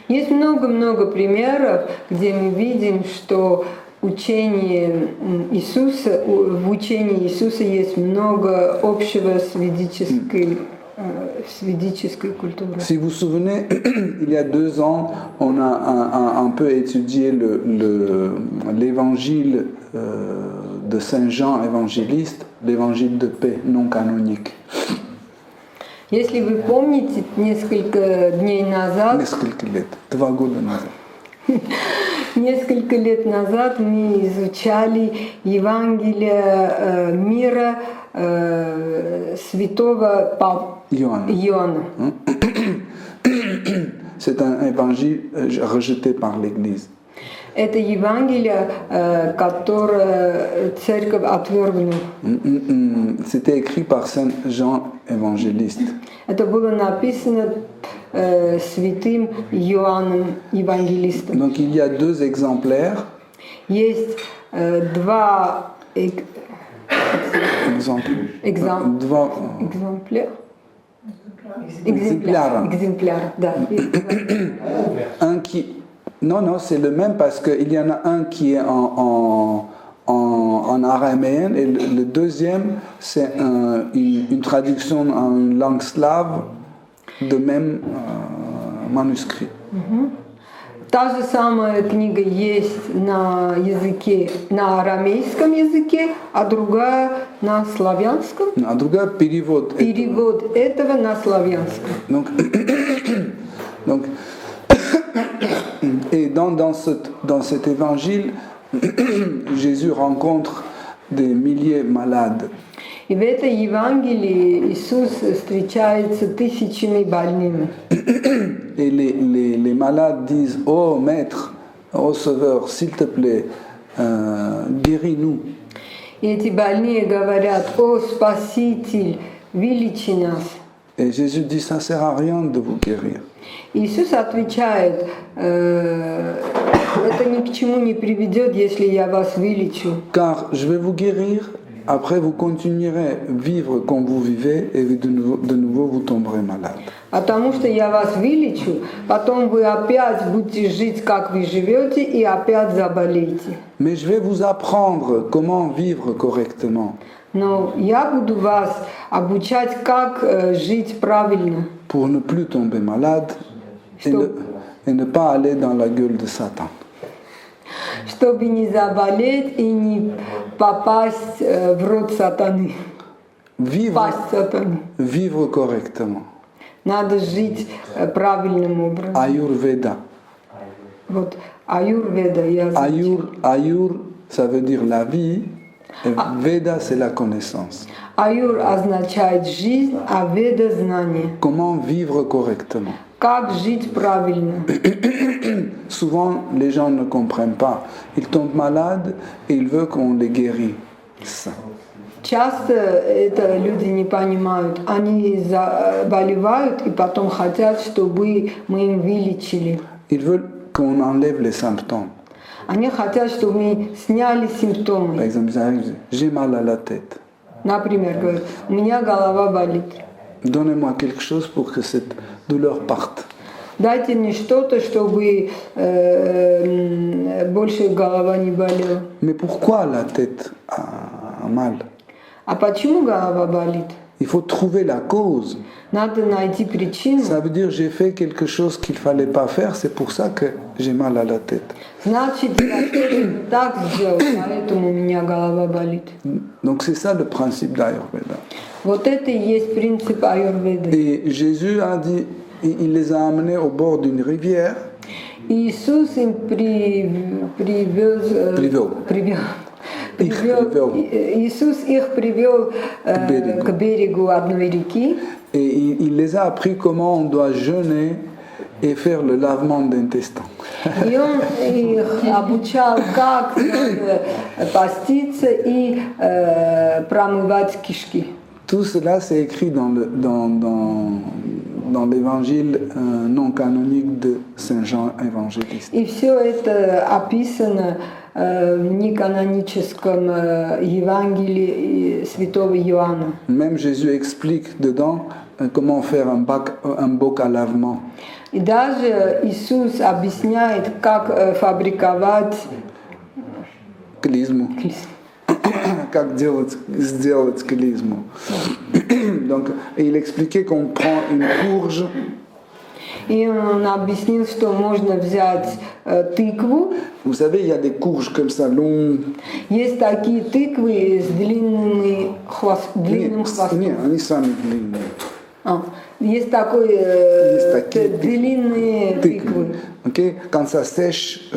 Есть много примеров, где мы видим, что в учении Иисуса есть много общего с ведической культурой. Si vous vous souvenez, il y a 2 ans, on a un peu étudié l'évangile de Saint Jean évangéliste, l'évangile de paix non canonique. Если вы помните, несколько дней назад, Несколько лет, 2 года назад. Несколько лет назад мы изучали Евангелие мира святого Иоанна. C'est un évangile rejeté par l'Église. Это Евангелие, которое церковь отвергнула. C'était écrit par Saint Jean Évangéliste. Это было написано святым Иоанном Евангелистом. Donc il y a deux exemplaires. Есть два Два- экземпляра, да. Un qui... Non, c'est le même parce qu'il y en a un qui est en araméen et le deuxième, c'est une traduction en langue slave de même manuscrit. Та же самая книга есть на языке, на арамейском языке, а другая на славянском. А другая перевод. Перевод этого на славянском. Donc, et dans cet évangile, Jésus rencontre des milliers malades. И в этой Евангелии Иисус встречается тысячами больными. Et les malades disent: Oh Maître, oh Sauveur, s'il te plaît, guéris-nous. И эти больные говорят: «О Спаситель, вылечи нас». Et Jésus dit: Ça ne sert à rien de vous guérir. Иисус отвечает: это ни к чему не приведет, если я вас вылечу. Car je vais vous guérir, après vous continuerez à vivre comme vous vivez et de nouveau vous tomberez malade. Потому что я вас вылечу, потом вы опять будете жить, как вы живете, и опять заболеете. Mais je vais vous apprendre comment vivre correctement. Но я буду вас обучать, как жить правильно. Pour ne plus tomber malade et ne pas aller dans la gueule de Satan. Чтобы не заболеть и не попасть в рот сатаны. Пасть сатаны. Vivre correctement. Надо жить правильным образом. Ayurveda. Вот аюрведа я изучила. Ayur, ça veut dire la vie, et Veda, c'est la connaissance. Аюр означает жизнь, а веда знание. Comment vivre correctement. Как жить правильно. Souvent, les gens ne comprennent pas. Ils tombent malades et ils veulent qu'on les guérisse. Часто это люди не понимают. Они заболевают и потом хотят, чтобы мы им вылечили. Ils veulent qu'on enlève les symptômes. Они хотят, чтобы мы сняли Par симптомы. exemple, ils arrivent, j'ai mal à la tête. Например, говорят: у меня голова болит. Donnez-moi quelque chose pour que cette douleur parte. Дайте мне что-то, чтобы больше голова не болела. Mais pourquoi la tête a mal? А почему голова болит? Il faut trouver la cause. Надо найти причину. Ça veut dire j'ai fait quelque chose qu'il ne fallait pas faire, c'est pour ça que j'ai mal à la tête. Значит, я так сделал, поэтому у меня голова болит. Donc c'est ça le principe d'Ayurveda. Вот это и есть принцип аюрведы. Et Jésus a dit, il les a amenés au bord d'une rivière. Иисус им привел. Иисус их привел к берегу одной реки. Et il les a appris comment on doit jeûner et faire le lavement d'intestin. И он их обучал, как надо поститься и промывать кишки. Tout cela, c'est écrit dans l'évangile non canonique de Saint Jean Évangéliste. И все это описано в неканоническом Евангелии святого Иоанна. Même Jésus explique dedans comment faire un boc à lavement. И даже Иисус объясняет, как фабриковать Клизму. Как сделать клизму. Donc, il expliquait qu'on prend une courge. И он объяснил, что можно взять тыкву. Vous savez, il y a des courges comme ça, longues. Есть такие тыквы с длинным хвостом. Нет, они сами длинные. Есть такие длинные тыквы. Okay? Quand ça sèche,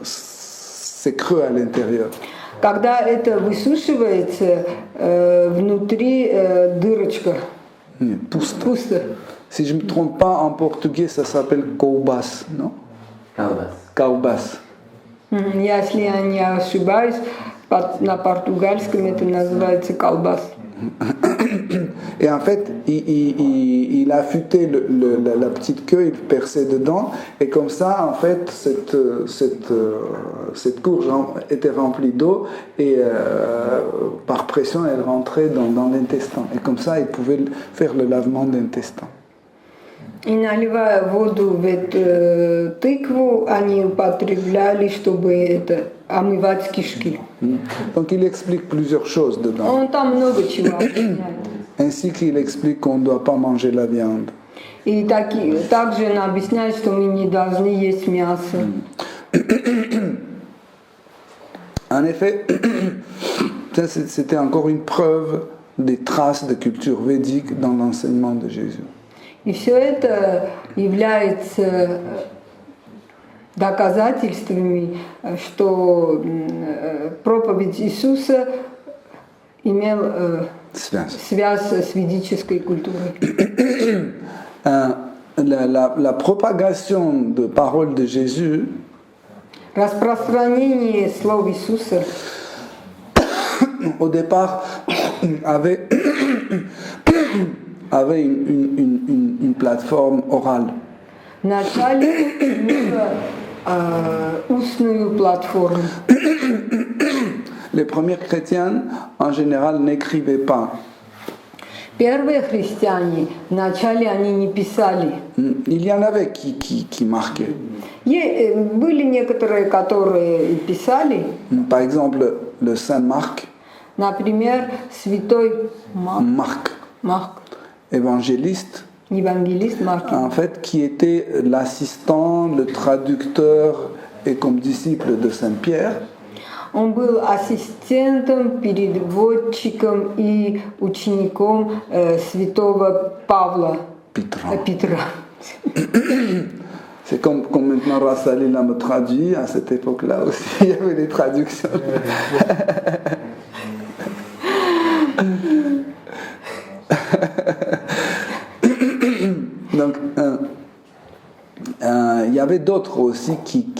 c'est creux à l'intérieur. Когда это высушивается, внутри дырочка. Нет, пусто. Пусто. Si je ne me trompe pas, en portugais, ça s'appelle caubas, non? Calbas. Caubas. Если я не ошибаюсь, на португальском это называется колбас. Et en fait, il affûtait la petite queue, il perçait dedans, et comme ça, en fait, cette courge était remplie d'eau, et par pression, elle rentrait dans l'intestin. Et comme ça, il pouvait faire le lavement d'intestin. И наливая воду в эту тыкву, они употребляли, чтобы это омывать кишки. Donc il explique plusieurs choses dedans. Он там много чего объясняет. Ainsi qu'il explique qu'on ne doit pas manger la viande. И также он объясняет, что мы не должны есть мясо. En effet, c'était encore une preuve des traces de culture védique dans l'enseignement de Jésus. И все это является доказательствами, что проповедь Иисуса имел связь с ведической культурой. La propagation de paroles de Jésus Распространение слов Иисуса au départ avait une plateforme orale. Вначале имело устную платформу. Les premiers chrétiens, en général, n'écrivaient pas. Первые христиане вначале они не писали. Il y en avait qui marquaient. Были некоторые, которые писали. Par exemple, le saint Marc. Например, святой Марк. Évangéliste. Евангелист Марк. En fait, qui était l'assistant, le traducteur et comme disciple de Saint Pierre. Он был ассистентом, переводчиком и учеником святого Павла. Петра. C'est comme maintenant Rassali l'a me traduit, à cette époque-là aussi, il y avait les traductions. Donc, il y avait d'autres aussi qui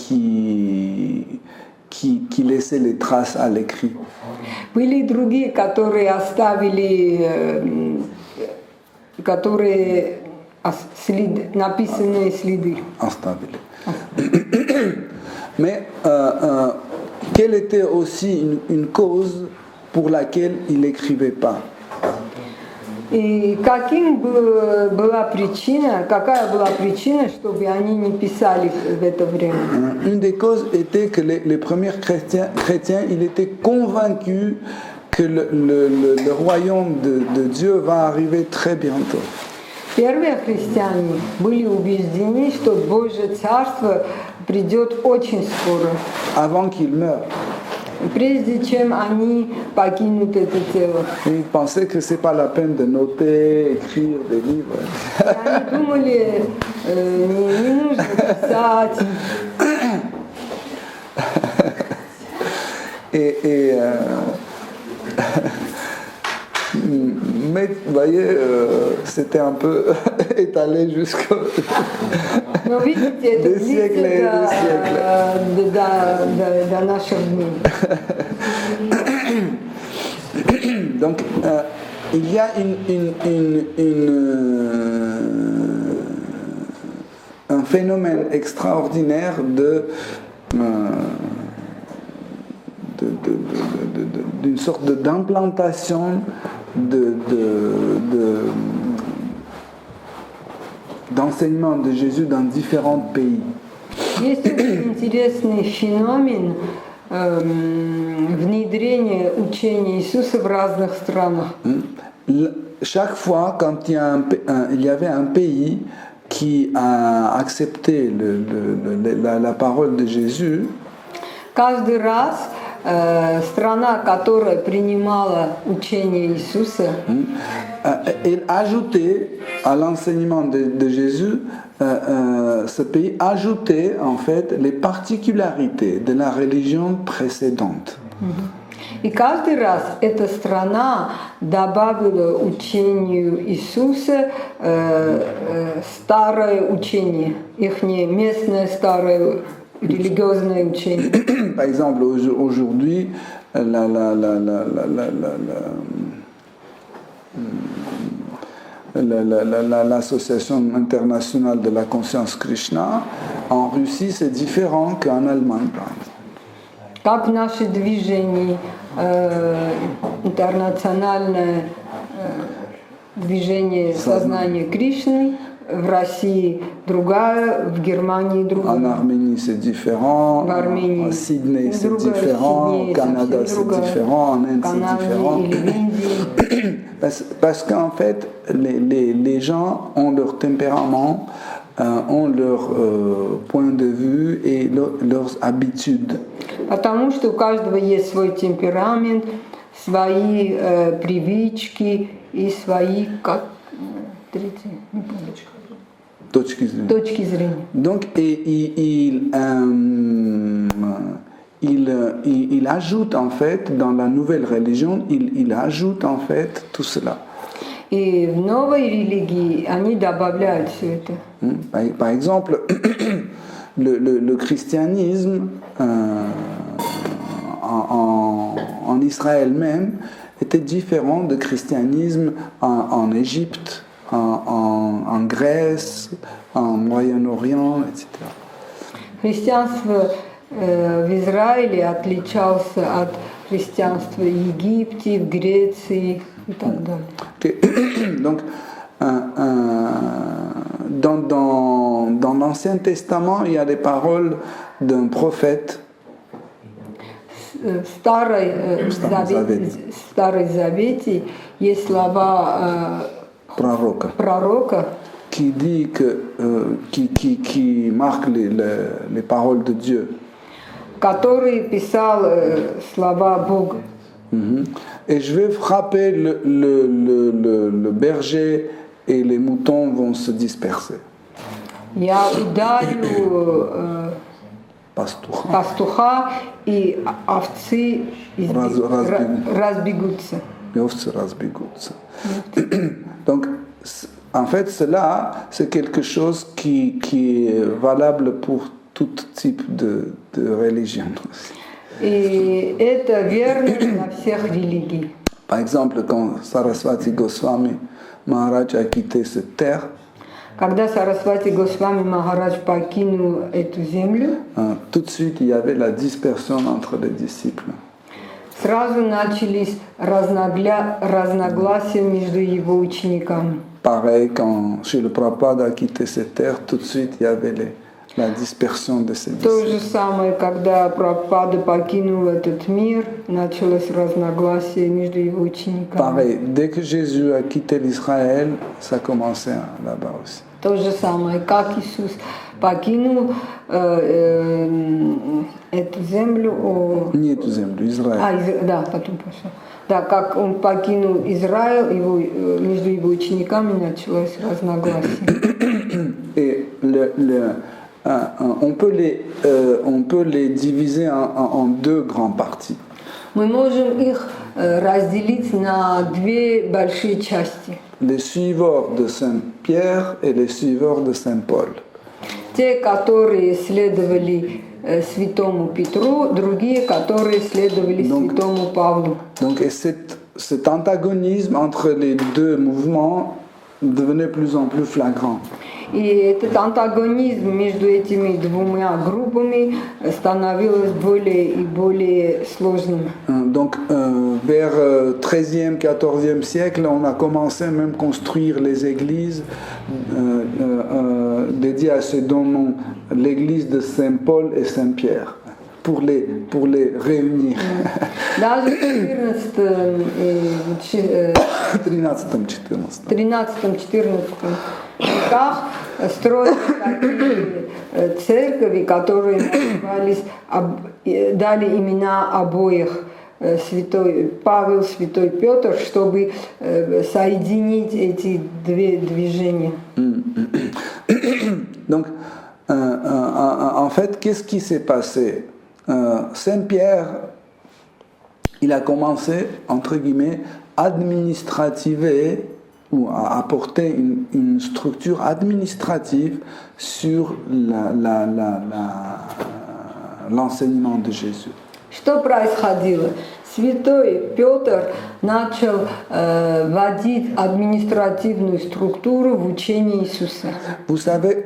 laissaient les traces à l'écrit. Были другие, которые оставили, которые написанные следы. Оставили. Mais quelle était aussi une cause pour laquelle il n'écrivait pas? И какая была причина, чтобы они не писали в это время? Une des causes était que les premiers chrétiens, ils étaient convaincus que le royaume de Dieu va arriver très bientôt. Первые христиане были убеждены, что Божье Царство придет очень скоро. Avant qu'il meure. Прежде чем они покинут это тело. Ils pensaient que c'est pas la peine de noter, écrire des livres. Они думали, не нужно писать. Mais vous voyez, c'était un peu étalé jusqu'au Но видите, это длится до наших дней. Donc, il y a un phénomène extraordinaire d'une sorte d'implantation d'enseignement de Jésus dans différents pays. Есть очень интересный феномен внедрения учения Иисуса в разных странах. Chaque fois, quand il y avait un pays qui a accepté la parole de Jésus, каждый раз страна, которая принимала учение Иисуса, il ajoutait à l'enseignement de Jésus, ce pays ajoutait en fait les particularités de la religion précédente. И каждый раз эта страна добавила учению Иисуса старое учение, их местное старое религиозное учение. Par exemple, aujourd'hui, l'association internationale de la conscience Krishna, en Russie, c'est différent qu'en Allemagne, par exemple. Как наше движение, интернациональное движение сознания Кришны, в России другая, в Германии En другая. Arménie, c'est différent. В Армении À Sydney, c'est другая, différent. Сидней Au Canada, совсем c'est другая. différent. En Inde, В c'est Канаде différent. или в Индии. Parce qu'en fait, les gens ont leur tempérament, ont leur point de vue et leurs habitudes. Потому что у каждого есть свой темперамент, свои привычки и свои, как третье, не помню, Точки зрения. точки зрения. Donc, il ajoute en fait, dans la nouvelle religion, il ajoute en fait tout cela. И в новой религии они добавляют все это. Par exemple, le christianisme en Israël même était différent du christianisme en Égypte, en Grèce, en Moyen-Orient, etc. Христианство в Израиле отличался от христианства в Египте, в Греции и так далее. Okay. Donc, dans l'Ancien Testament, il y a des paroles d'un prophète. В Старой Завете есть слова пророка, qui dit qui marque les paroles de Dieu. который писал слова Бога. Et je vais frapper le berger et les moutons vont se disperser. Я ударю пастуха, и овцы разбегутся. Les ovces разбегутся. Donc, en fait, cela, c'est quelque chose qui est valable pour tout type de religion. И это верно для всех религий. Par exemple, quand Saraswati Goswami Maharaj a quitté cette terre, Когда Сарасвати Госвами Махарадж покинул эту землю, tout de suite, il y avait la dispersion entre les disciples. сразу начались разногласия между его учениками. Pareil, quand Srila Prabhupada a quitté cette terre, tout de suite, il y avait la dispersion de ces То disciples. же самое, когда Прабхупада покинул этот мир, началось разногласие между его учениками. Pareil, dès que Jésus a quitté l'Israël, ça commençait là-bas aussi. То же самое, как Иисус покинул эту землю. Не эту землю, Израиль. Да, потом пошел. Да, как он покинул Израиль, между его учениками началось разногласие. Et on peut les diviser en deux grandes parties. Мы можем их разделить на две большие части. Les suiveurs de Saint Pierre et les suiveurs de Saint Paul. Те, которые следовали святому Петру, другие, которые следовали святому Павлу. Donc, et cet antagonisme entre les deux mouvements devenait de plus en plus flagrant. И этот антагонизм между этими двумя группами становился более и более сложным. Donc, vers 13e, 14e siècle, on a commencé même à construire les églises dédiées à ces deux noms, l'église de Saint-Paul et Saint-Pierre, pour les réunir. Даже в 13-14 веках строили такие церкви, которые назывались, дали имена обоих, святой Павел, святой Петр, чтобы соединить эти две движения. Donc, en fait, qu'est-ce qui s'est passé? Saint-Pierre, il a commencé, entre guillemets, administrativer ou à apporter une structure administrative sur l'enseignement de Jésus. Что происходило? Святой Петр начал вводить административную структуру в учении Иисуса. Vous savez,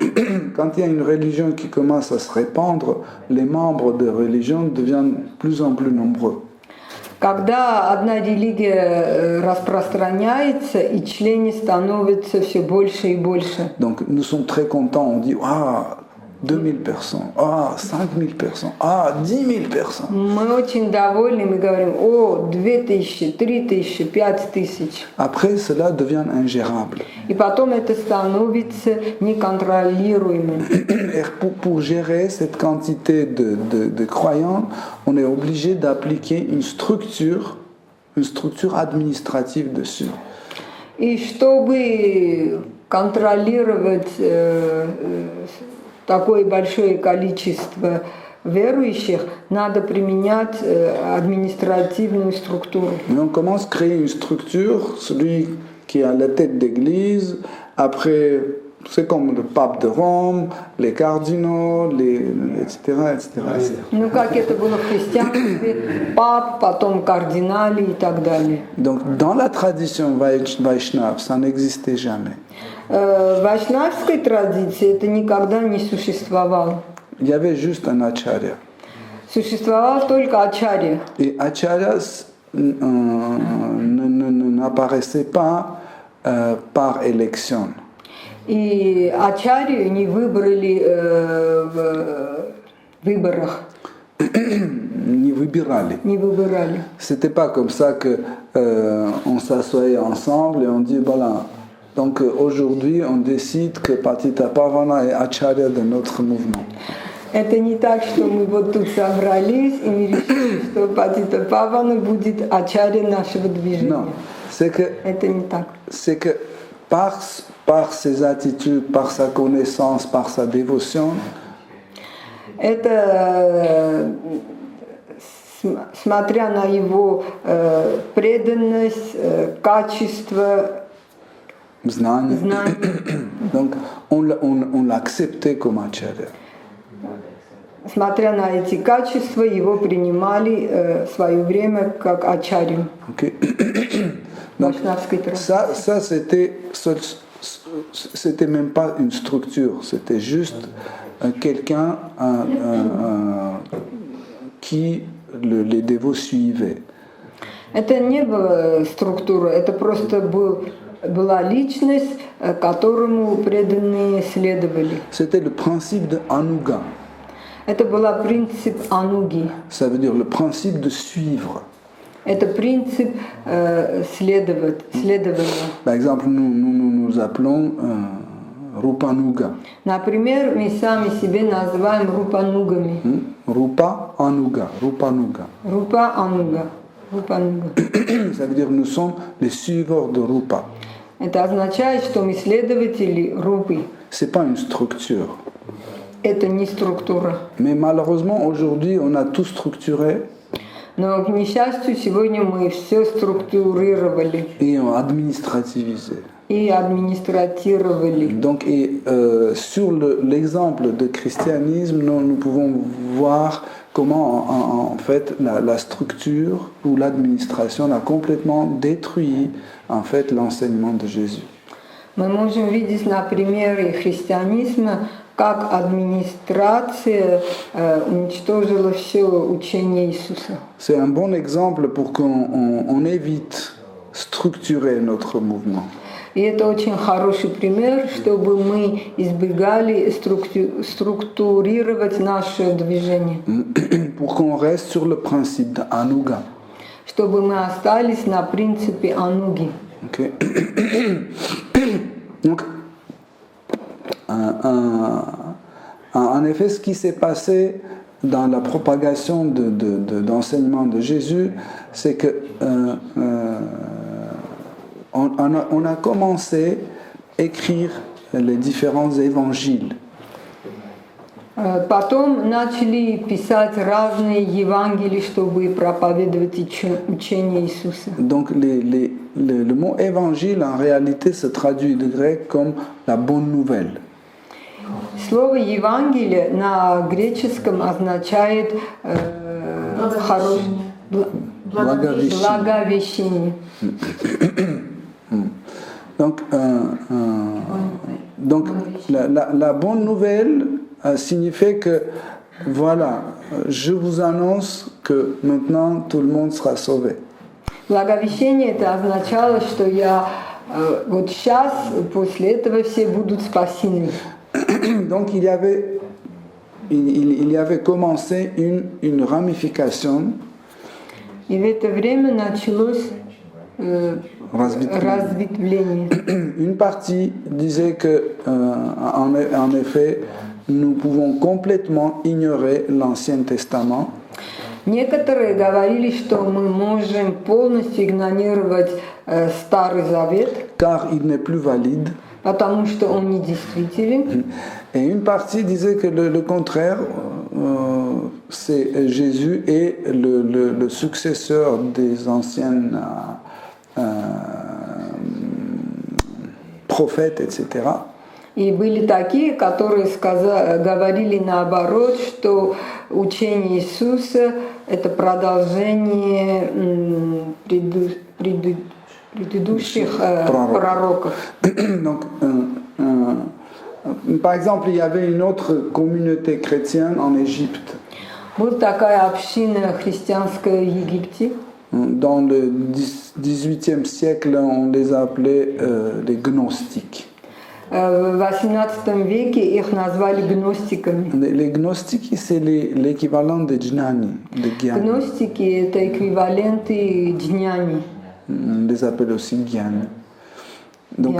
quand il y a une religion qui commence à se répandre, les membres de religion deviennent de plus en plus nombreux. Когда одна религия распространяется, и члены становятся все больше и больше. Donc nous sommes très contents, on dit ah 2000 personnes, ah 5000 personnes, ah 10 000 personnes. Мы очень довольны, мы говорим, о, 2000, 3000, 5000. Après cela devient ingérable. И потом это становится неконтролируемым. Et pour gérer cette quantité de croyants, on est obligé d'appliquer une structure administrative dessus. И чтобы контролировать такое большое количество верующих, надо применять административную структуру. Mais on commence à créer une structure, celui qui est à la tête d'église, après c'est comme le pape de Rome, les cardinaux, etc., etc. Ну, как это было в христианстве, пап, потом кардинали и так далее. Donc dans la tradition Vaishnava, ça n'existait jamais. В вайшнавской традиции это никогда не существовало. Il y avait juste un acharya. Существовал только ачарья. Et acharya n'apparaissait pas par élection. И ачарью не выбрали в выборах. Не выбирали. Не выбирали. C'était pas comme ça que on s'assoyait ensemble et on dit voilà. Donc aujourd'hui on décide que Patita Pavana est acharya de notre mouvement. Это не так, что мы вот тут собрались и мы решили, что Патита Павана будет ачарья нашего движения. Non, c'est que Это не так. c'est que par ses attitudes, par sa connaissance, par sa dévotion, Это, смотря на его преданность, качество, знание. знание, Donc on l'acceptait comme acharya. смотря на эти качества, его принимали в свое время как ачарью Okay. Donc, вайшнавской традиции. ça c'était même pas une structure, c'était juste quelqu'un qui les dévots suivaient. Это не была структура, это просто была личность, которому преданные следовали. C'était le principe de Anuga. Это был принцип ануги. Ça veut dire le principe de suivre. Это принцип следования. Par exemple, nous appelons Rupanuga. Например, мы сами себе называем рупанугами. Rupa Anuga. Rupanuga. Рупа ануга. Рупануга. Ça veut dire nous sommes les suiveurs de Rupa. Это означает, что мы следователи рупы. C'est pas une structure. Это не структура. Mais malheureusement, aujourd'hui, on a tout structuré Но, к несчастью, сегодня мы все структурировали et administrativisé. и администратировали. Donc, sur l'exemple de christianisme, nous pouvons voir comment, en fait, la structure ou l'administration a complètement détruit, en fait, l'enseignement de Jésus. Мы можем видеть на примере христианизма, как администрация уничтожила все учение Иисуса. C'est un bon exemple pour qu'on évite structurer notre mouvement. И это очень хороший пример, чтобы мы избегали структурировать наше движение. Pour qu'on reste sur le principe d'Anuga. Чтобы мы остались на принципе ануги. Okay. Donc, en effet, ce qui s'est passé dans la propagation d'enseignement de Jésus, c'est que on a commencé à écrire les différents évangiles. Потом начали писать разные Евангелия, чтобы проповедовать учение Иисуса. Donc le mot évangile en réalité se traduit de grec comme la bonne nouvelle. Слово Евангелие на греческом означает благовещение. Donc, la bonne nouvelle signifie que, voilà, je vous annonce que maintenant tout le monde sera sauvé. Благовещение это означало, что вот сейчас, после этого все будут спасены. Donc il y avait commencé une ramification. И в это время началось разветвление. Une partie disait que, en effet, nous pouvons complètement ignorer l'Ancien Testament. Некоторые говорили, что мы можем полностью игнорировать Старый Завет, car il n'est plus valide. Потому что он недействителен. Et une partie disait que le contraire, c'est Jésus est le successeur des anciennes prophètes, etc. И были такие, которые говорили наоборот, что учение Иисуса – это продолжение предыдущих пророков. Donc, par exemple, il y avait une autre communauté chrétienne en Égypte. Была такая община христианская в Египте. Dans le XVIIIe siècle, on les appelait les gnostiques. В XVIII веке их назвали гностиками. Les gnostiques, c'est l'équivalent des jnani, des gyani. Гностики – это эквиваленты джняни. On les appelle aussi gyani. Donc,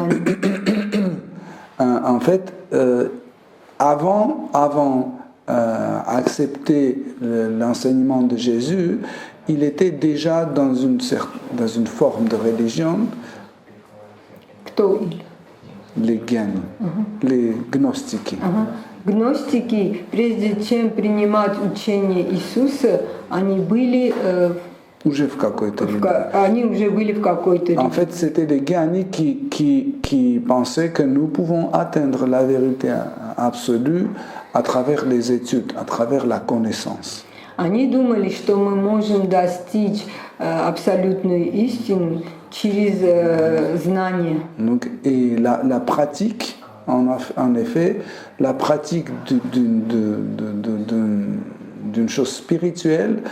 en fait, avant accepter l'enseignement de Jésus, il était déjà dans une forme de religion. Кто? Les gyani, les gnostiques. Гностики, прежде чем принимать учение Иисуса, они были уже в какой-то они уже были в какой-то En fait, c'était les gyani qui pensaient que nous pouvons atteindre la vérité absolue à travers les études, à travers la connaissance. Они думали, что мы можем достичь абсолютную истину через знание. Donc, et la pratique, en effet, la pratique d'une chose spirituelle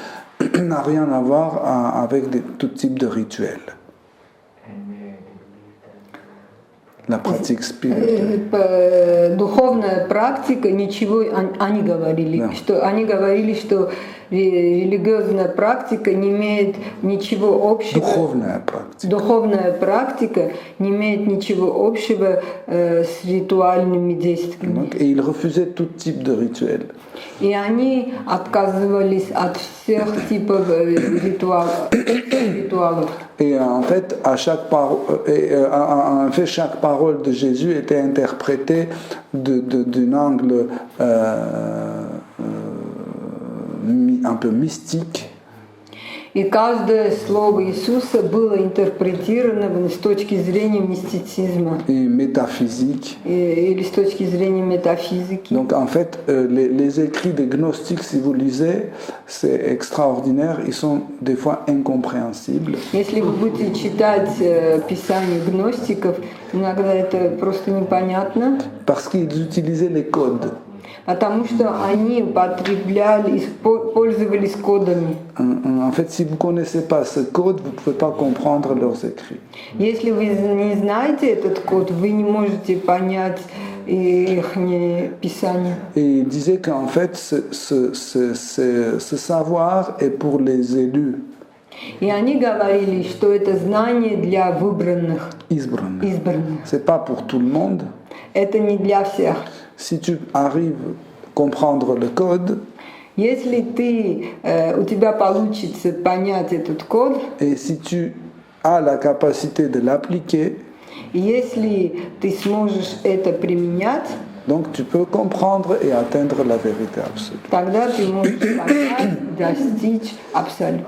n'a rien à voir avec tout type de rituel. La pratique spirituelle. Духовная практика, ничего, они говорили, что религиозная практика не имеет ничего общего. Духовная практика не имеет ничего общего с ритуальными действиями. Et ils refusaient tout type de rituel. И они отказывались от всех типов ритуалов. Et en fait, chaque parole de Jésus était interprétée d'un angle un peu mystique. И каждое слово Иисуса было интерпретировано с точки зрения мистицизма. Et métaphysique. Или с точки зрения метафизики. Donc en fait, les écrits des gnostiques, si vous lisez, c'est extraordinaire. Ils sont des fois incompréhensibles. Если вы будете читать писания гностиков, иногда это просто непонятно. Parce qu'ils utilisaient les codes. Потому что они употребляли, пользовались кодами. En fait, si vous ne connaissez pas ce code, vous ne pouvez pas comprendre leurs écrits. Если вы не знаете этот код, вы не можете понять их писание. Et il disait qu'en fait, ce savoir est pour les élus. И они говорили, что это знание для выбранных. Избранных. C'est pas pour tout le monde. Это не для всех. Si tu arrives à comprendre le code, если у тебя получится понять этот код, et si tu as la capacité de l'appliquer, если ты сможешь это применять, donc tu peux comprendre et atteindre la vérité absolue. Тогда ты можешь понять, достичь абсолюта.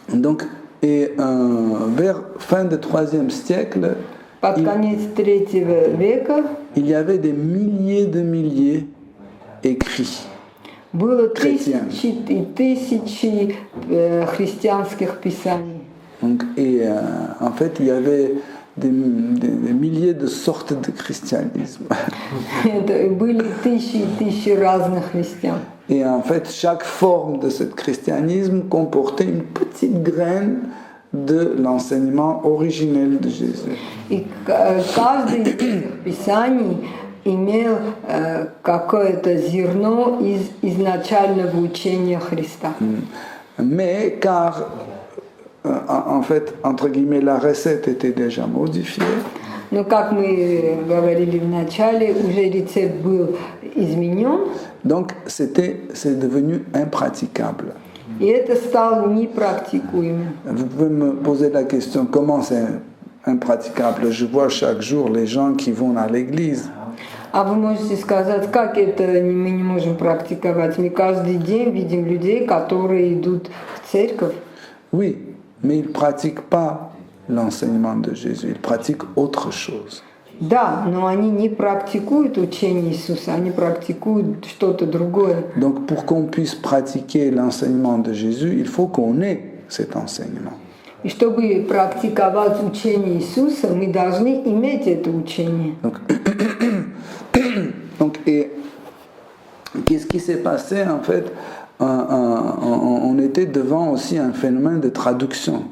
Donc, et vers fin du IIIe siècle, Под конец III века il y avait des milliers de milliers écrits. было Христиан. тысячи и тысячи христианских писаний. Donc, en fait, il y avait des milliers de sortes de christianisme. Это были тысячи и тысячи разных христиан. Et en fait, chaque forme de ce christianisme comportait une petite graine de l'enseignement originel de Jésus. И каждый из этих писаний имел какое-то зерно из изначального учения Христа. Mais car, en fait, entre guillemets, la recette était déjà modifiée, Но, как мы говорили в начале, уже рецепт был изменен, donc c'est devenu impraticable. и это стало непрактикуемым. Vous pouvez me poser la question, comment c'est impraticable? Je vois chaque jour les gens qui vont à l'église. А вы можете сказать, как это мы не можем практиковать? Мы каждый день видим людей, которые идут в церковь. Oui, mais ils ne pratiquent pas l'enseignement de Jésus, ils pratiquent autre chose. Да, но они не практикуют учение Иисуса, они практикуют что-то другое. Donc pour qu'on puisse pratiquer l'enseignement de Jésus, il faut qu'on ait cet enseignement. И чтобы практиковать учение Иисуса, мы должны иметь это учение. Donc, et qu'est-ce qui s'est passé en fait? On était devant aussi un phénomène de traduction.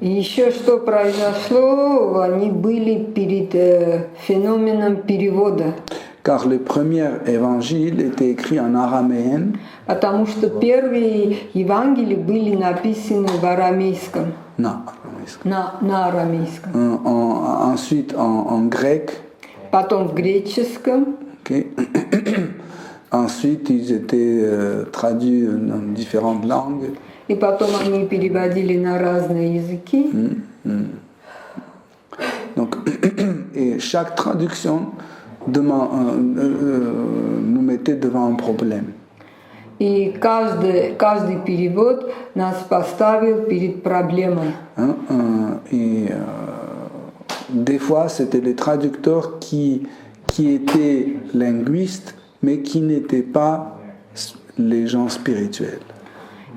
И еще что произошло, они были перед феноменом перевода. Car les premiers évangiles étaient écrits en araméen, Потому что первые Евангелия были написаны в арамейском, non, на арамейском. Ensuite en grec, Потом в греческом, ok. Ensuite ils étaient traduits dans différentes langues. и потом они переводили на разные языки. Donc, et chaque traduction nous mettait devant un problème. И каждый перевод нас поставил перед проблемой. Et des fois, c'était les traducteurs qui étaient linguistes, mais qui n'étaient pas les gens spirituels.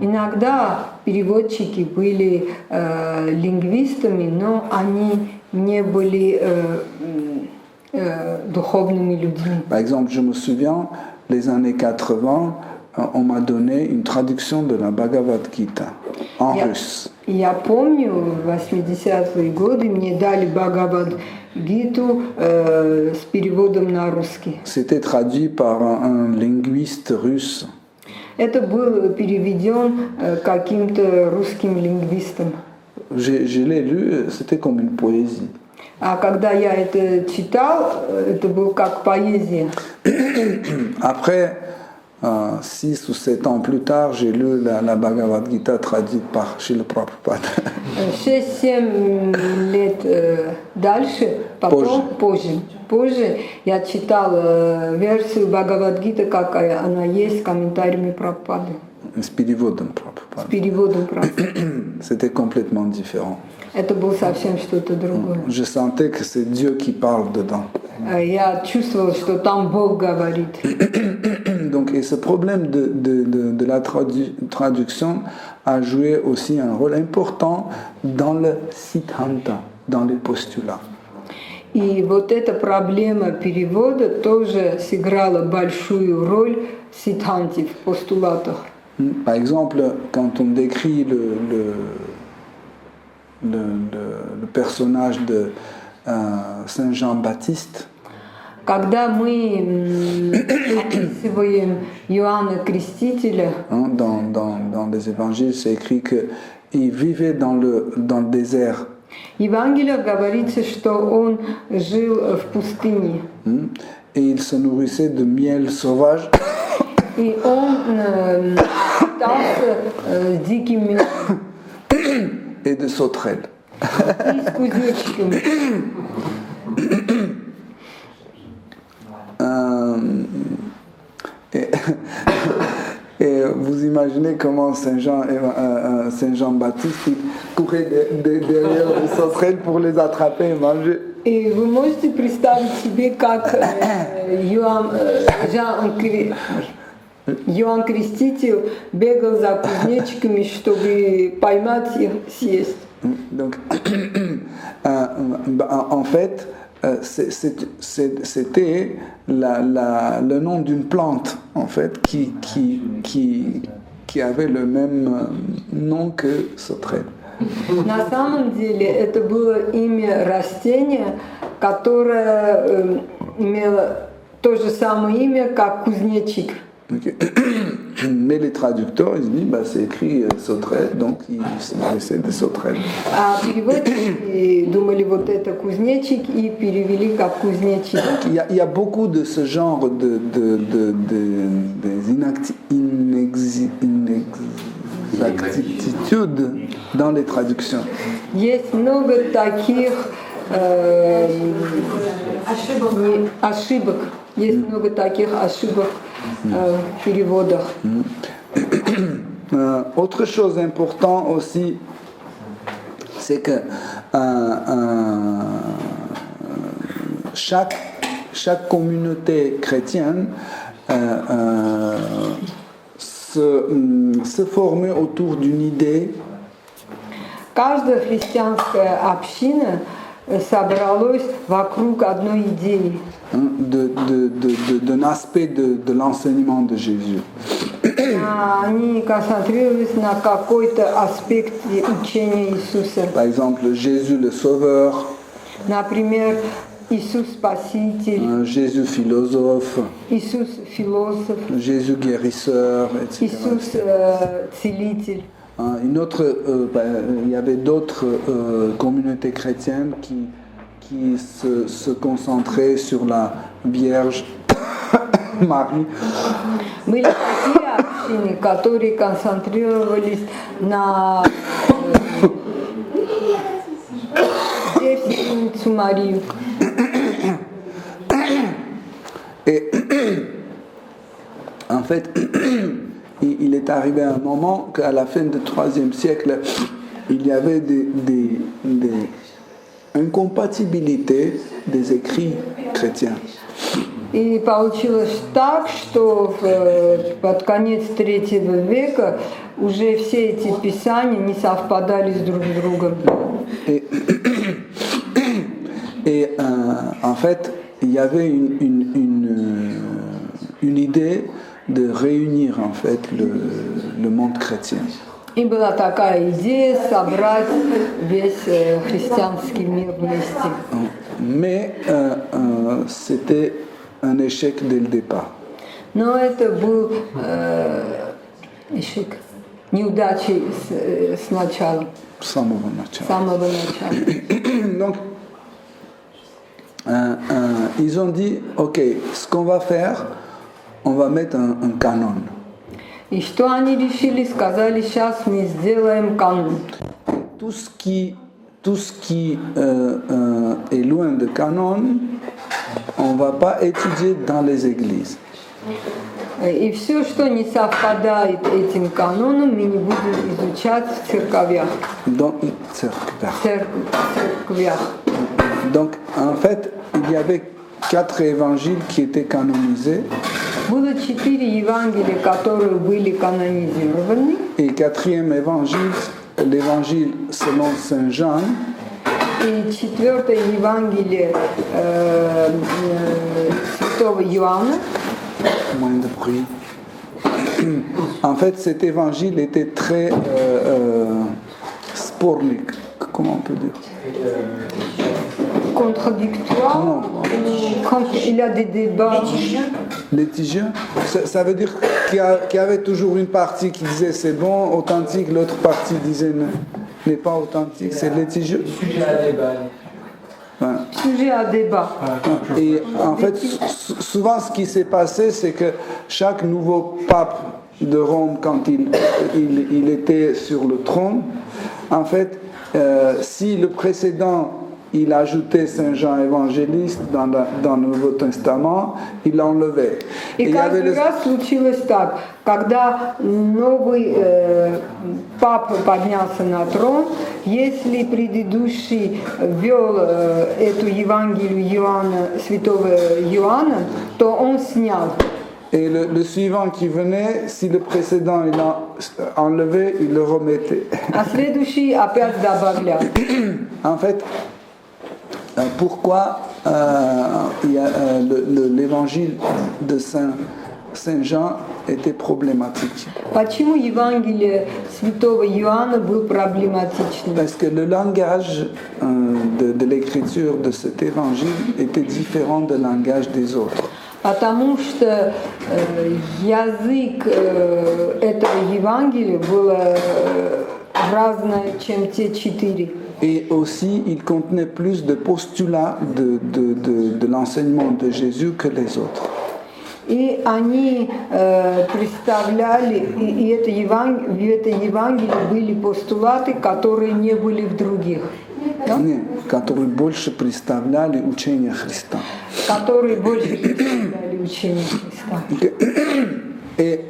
Иногда переводчики были лингвистами, но они не были духовными людьми. Par exemple, je me souviens, les années 80, on m'a donné une traduction de la Bhagavad Gita en russe. Я помню, в 80-е годы мне дали Бхагавад-гиту с переводом на русский. C'était traduit par un linguiste russe. Это был переведен каким-то русским лингвистом. Je l'ai lu, c'était comme une poésie. А когда я это читал, это был как поэзия. Après, 6 ou 7 ans plus tard, j'ai lu la Bhagavad Gita traduite par Srila Prabhupada. 6-7 лет дальше, потом, позже я читал версию Бхагавад-гиты, как она есть, с комментариями Прабхупады. С переводом Prabhupada. С переводом Прабхупады. C'était complètement différent. Это было совсем что-то другое. Je sentais que c'est Dieu qui parle dedans. Я чувствовал, что там Бог говорит. Donc, et ce problème de la traduction a joué aussi un rôle important dans le Siddhanta, dans les postulats. И вот эта проблема перевода тоже сыграла большую роль в сиддханте, в постулатах. Par exemple, quand on décrit le personnage de Saint Jean-Baptiste, Когда мы описываем Иоанна Крестителя, dans les évangiles, c'est écrit qu'il vivait dans le désert. в Евангелии говорится, что он жил в пустыне. Et il se nourrissait de miel sauvage. И он питался диким медом Et de sauterelles. и с кузнечиками. Et vous imaginez comment Saint Jean-Baptiste il courait derrière les sauterelles pour les attraper et manger. И вы можете представить себе, как Иоанн Креститель бегал за кузнечиками, чтобы поймать их, съесть. Donc, en fait, c'était le nom d'une plante, en fait, qui avait le même nom que sauterelle. На самом деле это было имя растения, которое имело то же самое имя, как кузнечик. Okay. Mais les traducteurs, ils disent, bah, c'est écrit sauterelle, donc ils essaient de sauterelle. А переводчики думали, вот это кузнечик, и перевели как кузнечик. Il y a beaucoup de ce genre d'inexactitudes dans les traductions. Есть много таких ошибок. Есть много таких ошибок в переводах. Autre chose importante aussi, c'est que chaque communauté chrétienne se formait autour d'une idée. Каждая христианская община собралась вокруг одной идеи. D'un aspect de l'enseignement de Jésus. Они концентрировались на какой-то аспекте учения Иисуса. Par exemple, Jésus le Sauveur. Например, Иисус Спаситель. Jésus philosophe. Иисус философ. Jésus guérisseur, etc. Иисус целитель. Il y avait d'autres communautés chrétiennes qui se concentraient sur la Vierge Marie. Были такие общины, которые концентрировались на Девственницу Марию. Et en fait, il est arrivé un moment qu'à la fin du IIIe siècle, il y avait des incompatibilités des écrits chrétiens. И получилось так, что под конец III века уже все эти писания не совпадали друг с другом. Et en fait, il y avait une idée de réunir en fait le monde chrétien. И была такая идея собрать весь христианский мир вместе. Mais c'était un échec dès le départ. Но это был échec, неудачей с начала. С самого начала. С самого начала. Donc, ils ont dit, ok, ce qu'on va faire, on va mettre un canon. И что они решили? Сказали, сейчас мы сделаем канон. Tout ce qui est loin de canon, on ne va pas étudier dans les églises. И все, что не совпадает этим каноном, мы не будем изучать в церковях. Donc, en fait, il y avait 4 évangiles qui étaient canonisés. Было 4 Евангелия, которые были канонизированы. Et 4e évangile, l'évangile selon Saint Jean. И 4-е Евангелие Святого Иоанна. Moins de bruit. En fait, cet évangile était très spornique. Comment on peut dire? Contradictoire. Non. Quand il y a des débats. Litigieux. Ça veut dire qu'il y avait toujours une partie qui disait c'est bon, authentique, l'autre partie disait n'est pas authentique, c'est litigieux. Sujet à débat. Et en fait, souvent ce qui s'est passé, c'est que chaque nouveau pape de Rome, quand il était sur le trône, en fait, si le précédent il ajoutait Saint Jean évangéliste dans le Nouveau Testament, il l'enlevait. И Et il y avait каждый раз случилось так, когда новый папа поднялся на трон, если предыдущий ввел эту Евангелию святого Иоанна, то он снял. Et le suivant qui venait, si le précédent il l'a enlevé, il le remettait. А следующий опять добавлял. En fait, pourquoi l'évangile de Saint Jean était problématique? Почему Евангелие святого Иоанна был проблематичным? Parce que le langage de l'écriture de cet évangile était différent du langage des autres. Потому что язык этого Евангелия был разный, чем те 4. Et aussi, il contenait plus de postulats de l'enseignement de Jésus que les autres. И они представляли, и в это Евангелии были постулаты, которые не были в других. Не, которые больше представляли учение Христа. Которые больше представляли учение Христа. Et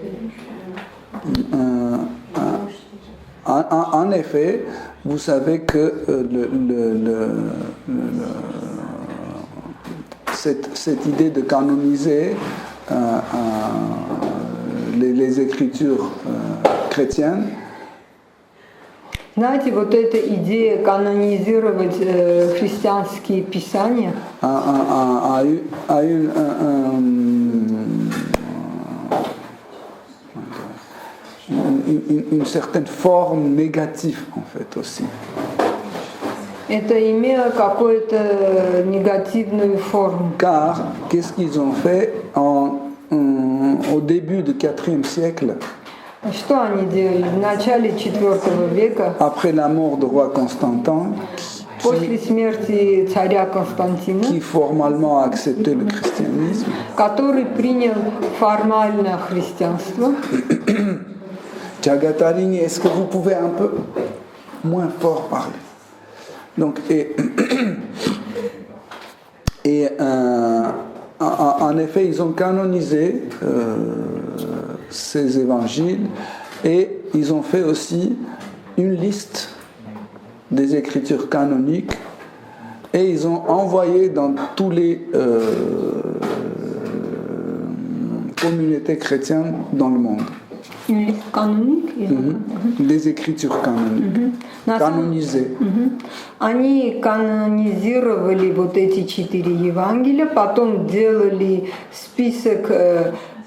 en effet, vous savez que cette idée de canoniser les écritures chrétiennes, Знаете, вот эта идея канонизировать христианские писания a eu une certaine forme négative en fait aussi. это имело какую-то негативную форму. Car qu'est-ce qu'ils ont fait au début du IVe siècle? Что они делали? В начале IV века, Après la mort du roi Constantin, после смерти царя Константина, qui formellement a accepté le christianisme, который принял формально христианство. Jagatarini, est-ce que vous pouvez un peu moins fort parler? Donc, en effet, ils ont canonisé ces évangiles et ils ont fait aussi une liste des écritures canoniques et ils ont envoyé dans tous les communautés chrétiennes dans le monde. Каноник? Les écritures canoniques, canonisées. Они канонизировали вот эти 4 Евангелия, потом делали список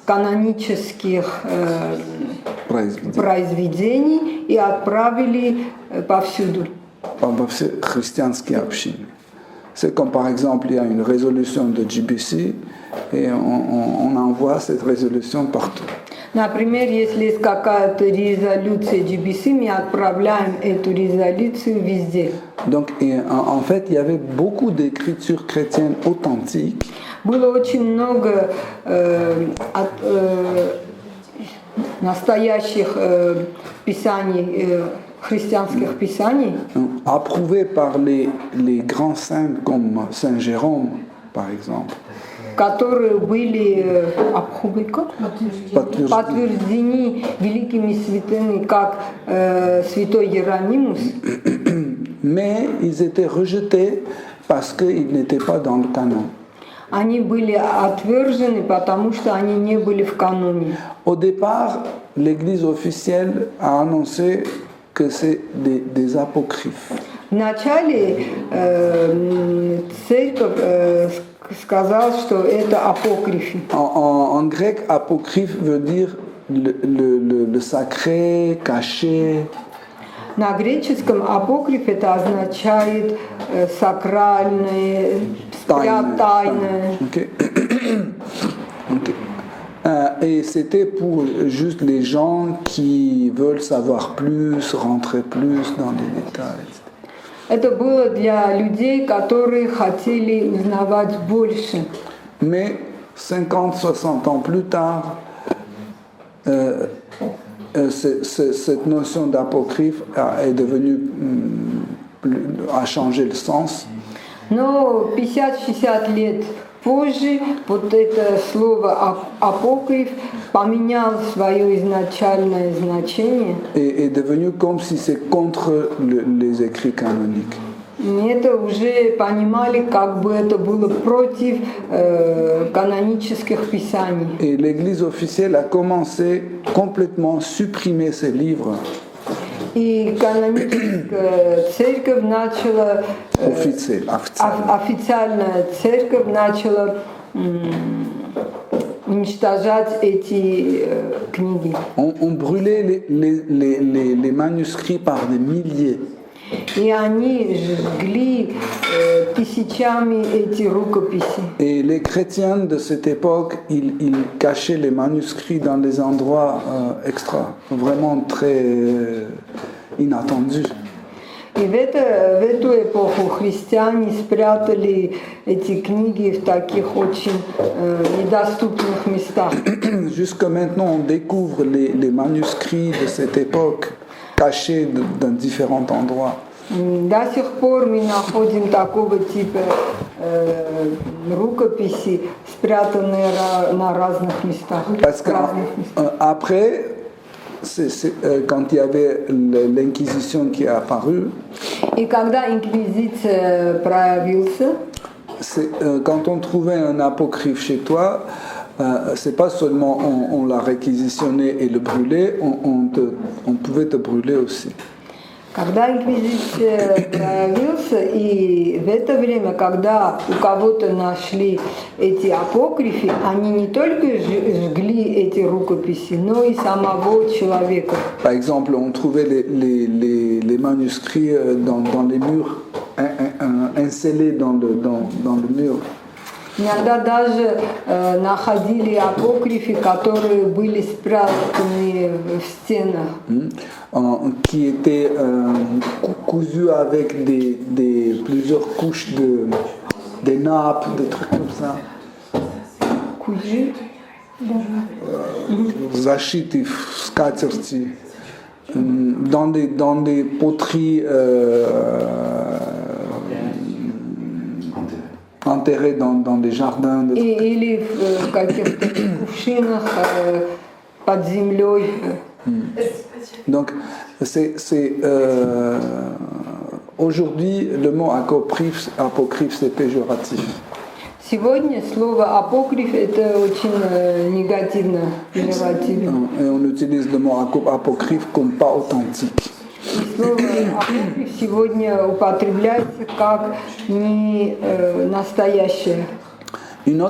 канонических произведений и отправили повсюду. Во все христианские общины. C'est comme par exemple, il y a une résolution de GBC et on envoie cette résolution partout. Например, если есть какая-то резолюция GBC, мы отправляем эту резолюцию везде. Donc, en fait, il y avait beaucoup d'écritures chrétiennes authentiques. Было очень много настоящих писаний, христианских писаний, Approuvées par les grands saints comme Saint Jérôme, par exemple. которые были подтверждены великими святыми, как святой Иеронимус. Mais ils étaient rejetés parce qu'ils n'étaient pas dans le canon. Они были отвержены, потому что они не были в каноне. Au départ, l'Église officielle a annoncé que c'est des apocryphes. Вначале церковь сказала, что это апокрифы. En grec, apocryphe veut dire le sacré, caché. На греческом апокриф это означает сакральное, тайное. Okay. Okay. Et c'était pour juste les gens qui veulent savoir plus, rentrer plus dans les détails. Это было для людей, которые хотели узнавать больше. Mais 50-60 ans plus tard, cette notion d'apocryphe est devenue, a changé le sens. Но 50-60 лет позже вот это слово апокриф поменял свое изначальное значение. Et est devenu comme si c'est contre les écrits canoniques. И это уже понимали, как бы это было против канонических писаний. Et l'Église officielle a commencé complètement à supprimer ces livres И каноническая церковь начала, officiels. официальная церковь начала уничтожать эти книги. On brûlait les manuscrits par des milliers. И они жгли тысячами эти рукописи. Et les chrétiens de cette époque, ils cachaient les manuscrits dans des endroits vraiment très inattendus. И в эту эпоху христиане спрятали эти книги в таких очень недоступных местах. Jusque maintenant, on découvre les manuscrits de cette époque cachés dans différents endroits. До сих пор мы находим такого типа рукописи, спрятанные на разных местах. Parce qu'après, quand il y avait l'Inquisition qui est apparue, И когда инквизиция проявился, quand on trouvait un apocryphe chez toi, c'est pas seulement on l'a réquisitionné et le brûlé, on pouvait te brûler aussi. когда инквизиция проявился, и в это время, когда у кого-то нашли эти апокрифы, они не только жгли эти рукописи, но и самого человека. Par exemple, on trouvait les manuscrits dans les murs, insellés dans le mur. Иногда даже находили апокрифы, которые были спрятаны в стенах. Qui étaient cousus avec plusieurs couches des nappes, des trucs comme ça. Кужи? Защиты, скатерти, dans des poteries enterrés dans des jardins. Или в каких-то кувшинах под землей. Donc, aujourd'hui, le mot apocryphe, c'est péjoratif. Сегодня слово апокриф это очень негативно, пежоративно. Et on utilise le mot apocryphe comme pas authentique. И слово апокриф сегодня употребляется как не настоящее. Une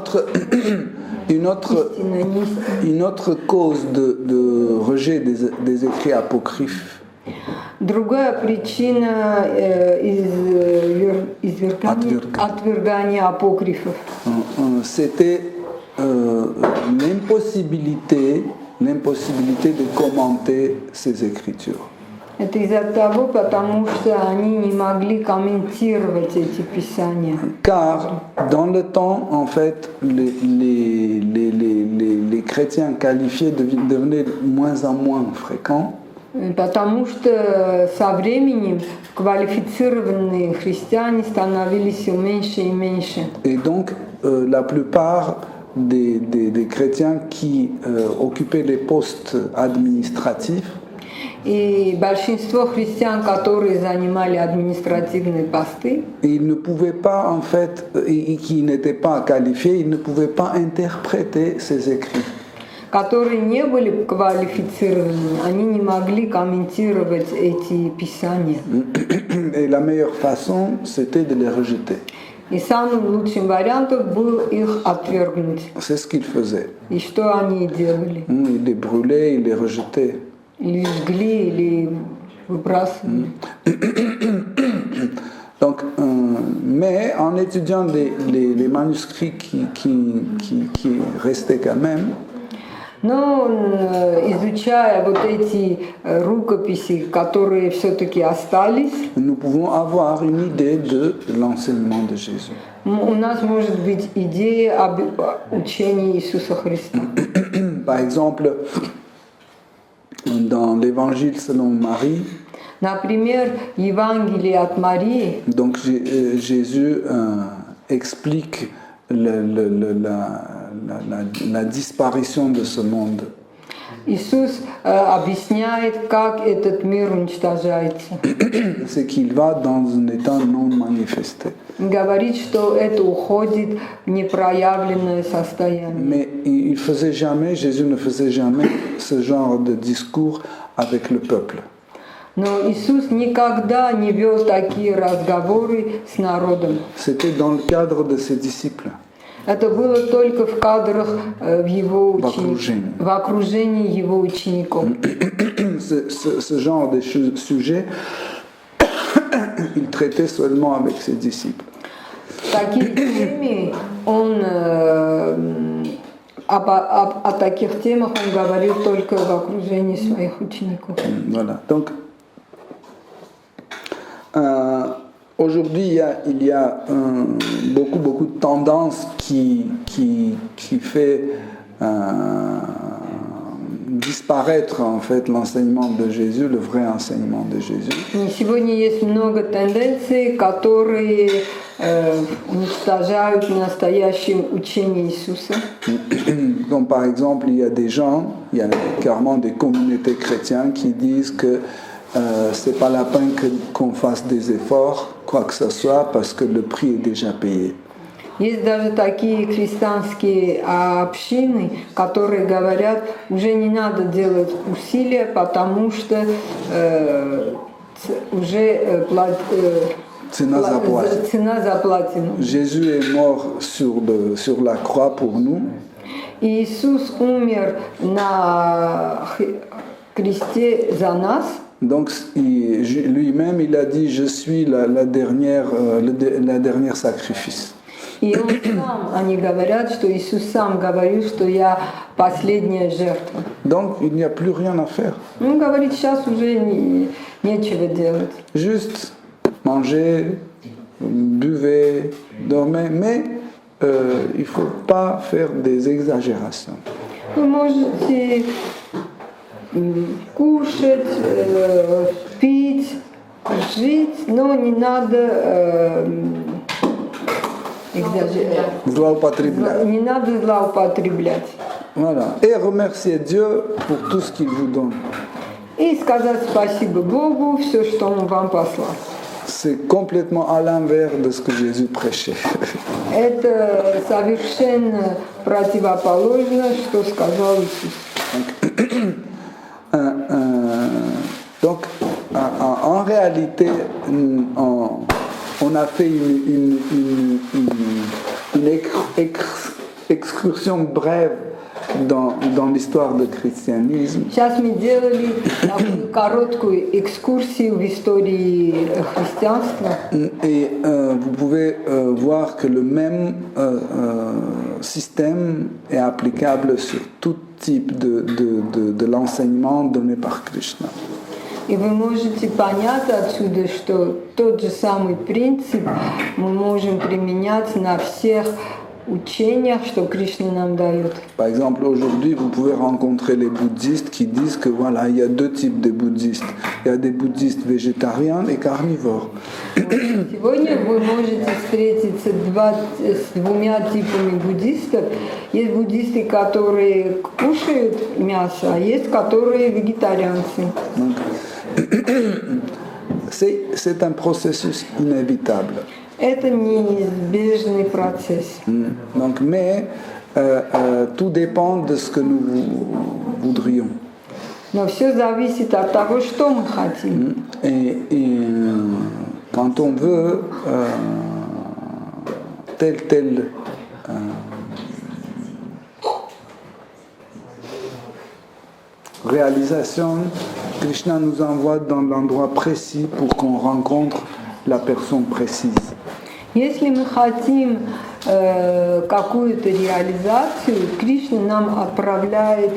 autre cause de rejet des écrits apocryphes, Другая причина отвергания апокрифов. C'était l'impossibilité de commenter ces écritures. Это из-за того, потому что они не могли комментировать эти писания. Car dans le temps, en fait, les chrétiens qualifiés devenaient de moins en moins fréquents. Потому что со временем квалифицированные христиане становились все меньше и меньше. Et donc, la plupart des chrétiens qui occupaient les postes administratifs, И большинство христиан, которые занимали административные посты, ils ne pouvaient pas, en fait, et qui n'étaient pas qualifiés, ils ne pouvaient pas interpréter ces écrits. которые не были квалифицированы, они не могли комментировать эти писания. Et la meilleure façon, c'était de les rejeter. И самым лучшим вариантом был их отвергнуть. C'est ce qu'ils faisaient. И что они делали? Ils les brûlaient, ils les rejetaient. Или жгли, или выбрасывали. Donc, mais en étudiant les manuscrits qui restaient quand même, Но изучая вот эти рукописи, которые все-таки остались, nous pouvons avoir une idée de l'enseignement de Jésus. у нас может быть идея об учении Иисуса Христа. Par exemple, dans l'évangile selon Marie, Например, Евангелие от Марии. Donc Jésus explique la disparition de ce monde. Иисус объясняет, как этот мир уничтожается. C'est qu'il va dans un état non manifesté. Говорит, что это уходит в непроявленное состояние. Mais Jésus ne faisait jamais ce genre de discours avec le peuple. Но Иисус никогда не вел такие разговоры с народом. C'était dans le cadre de ses disciples. Это было только в кадрах в окружении его учеников. Ce genre de sujets, il traitait seulement avec ses disciples. Такие темы о таких темах он говорил только в окружении своих учеников. Voilà. Donc, aujourd'hui, il y a beaucoup de tendances qui fait disparaître en fait l'enseignement de Jésus, le vrai enseignement de Jésus. Сегодня есть много тенденций, которые уничтожают настоящее учение Иисуса. Donc, par exemple, il y a clairement des communautés chrétiennes qui disent que c'est pas la peine qu'on fasse des efforts, quoi que ce soit, parce que le prix est déjà payé. Есть даже такие христианские общины, которые говорят, уже не надо делать усилия, потому что уже цена заплатена. Jésus est mort sur la croix pour nous. Иисус умер на кресте за нас. Donc lui-même, il a dit, je suis la dernière sacrifice. И он сам, они говорят, что Иисус сам говорил, что я последняя жертва. Donc il n'y a plus rien à faire. Он говорит, сейчас уже нечего делать. Juste manger, buvez, dormez, mais il ne faut pas faire des exagérations. Вы можете кушать, пить, жить, но не надо Злоупотреблять. Не надо злоупотреблять. Voilà. Et remercier Dieu pour tout ce qu'il vous donne. И сказать спасибо Богу, все, что Он вам послал. C'est complètement à l'inverse de ce que Jésus prêchait. Это совершенно противоположно, что сказал Иисус. Donc, en réalité, on a fait une excursion brève dans l'histoire du christianisme. Сейчас мы делали такую короткую экскурсию в истории христианства. Et vous pouvez voir que le même système est applicable sur tout type de l'enseignement donné par Krishna. И вы можете понять отсюда, что тот же самый принцип мы можем применять на всех учениях, что Кришна нам дает. Par exemple, aujourd'hui, vous pouvez rencontrer les bouddhistes qui disent que voilà, il y a deux types de bouddhistes. Il y a des bouddhistes végétariens et carnivores. Сегодня вы можете встретиться с двумя типами буддистов. Есть буддисты, которые кушают мясо, а есть которые вегетарианцы. Donc, c'est un processus inévitable. Это неизбежный процесс. Donc, mais tout dépend de ce que nous voudrions. Но все зависит от того, что мы хотим. Et quand on veut telle réalisation, Krishna nous envoie dans l'endroit précis pour qu'on rencontre la personne précise. Если мы хотим какую-то реализацию, Кришна нам отправляет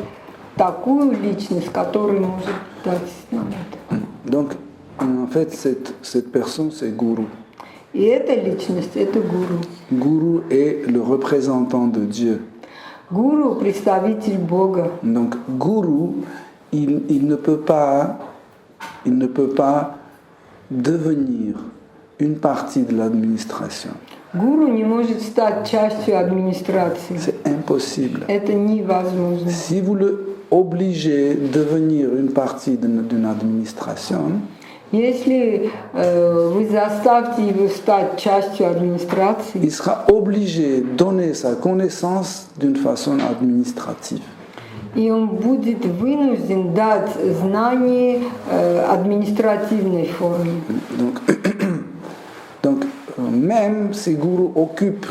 такую личность, которая может дать нам это. Donc, en fait, cette personne, c'est Guru. И эта личность, это гуру. Guru est le représentant de Dieu. Гуру – представитель Бога. Donc, Guru, il ne peut pas il ne peut pas devenir une partie de l'administration. Гуру не может стать частью администрации. C'est impossible. Это невозможно. Si vous le obligez de devenir une partie d'une administration, Если вы заставите его стать частью администрации, il sera obligé de donner sa connaissance d'une façon administrative. и он будет вынужден дать знание административной форме. Donc, même si Guru occupe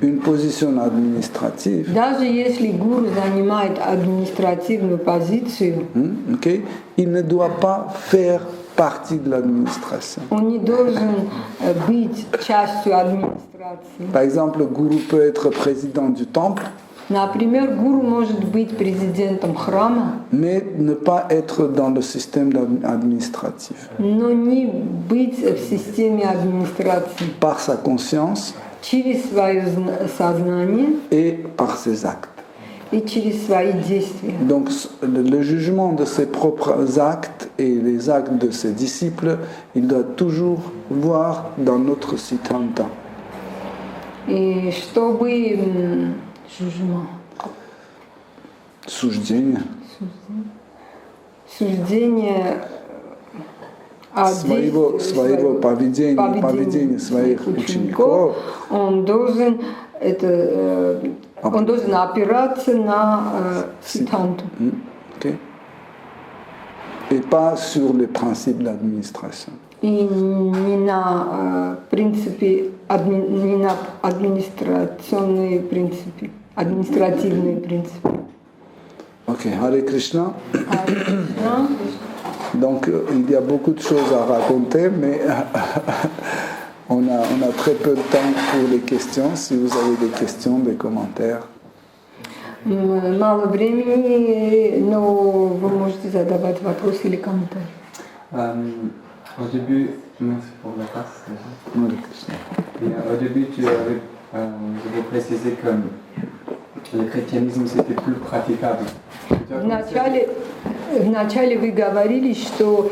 une position administrative, Даже если гуру занимает административную позицию, okay, il ne doit pas faire partie de l'administration. он не должен быть частью администрации. Par exemple, le Guru peut être président du temple, Например, гуру может быть президентом храма, mais ne pas être dans le système administratif. но не быть в системе администрации. Par sa conscience Через свое сознание et par ses actes. и через свои действия. Donc le jugement de ses propres actes et les actes de ses disciples, il doit toujours voir dans notre siddhanta. И чтобы Суждение. суждение о Своего поведения своих учеников. он должен опираться на сиддханту. Okay. Et pas sur les principes de l'administration. И не на принципе, не на административные принципы. Ok, Hare Krishna. Donc il y a beaucoup de choses à raconter, mais on a très peu de temps pour les questions. Si vous avez des questions, des commentaires. Мало времени, но вы можете задавать вопросы или комментарии. Au début, merci pour la passe. Hare Krishna. Au début, tu avais précisé que le christianisme c'était plus praticable. Вначале вы говорили, что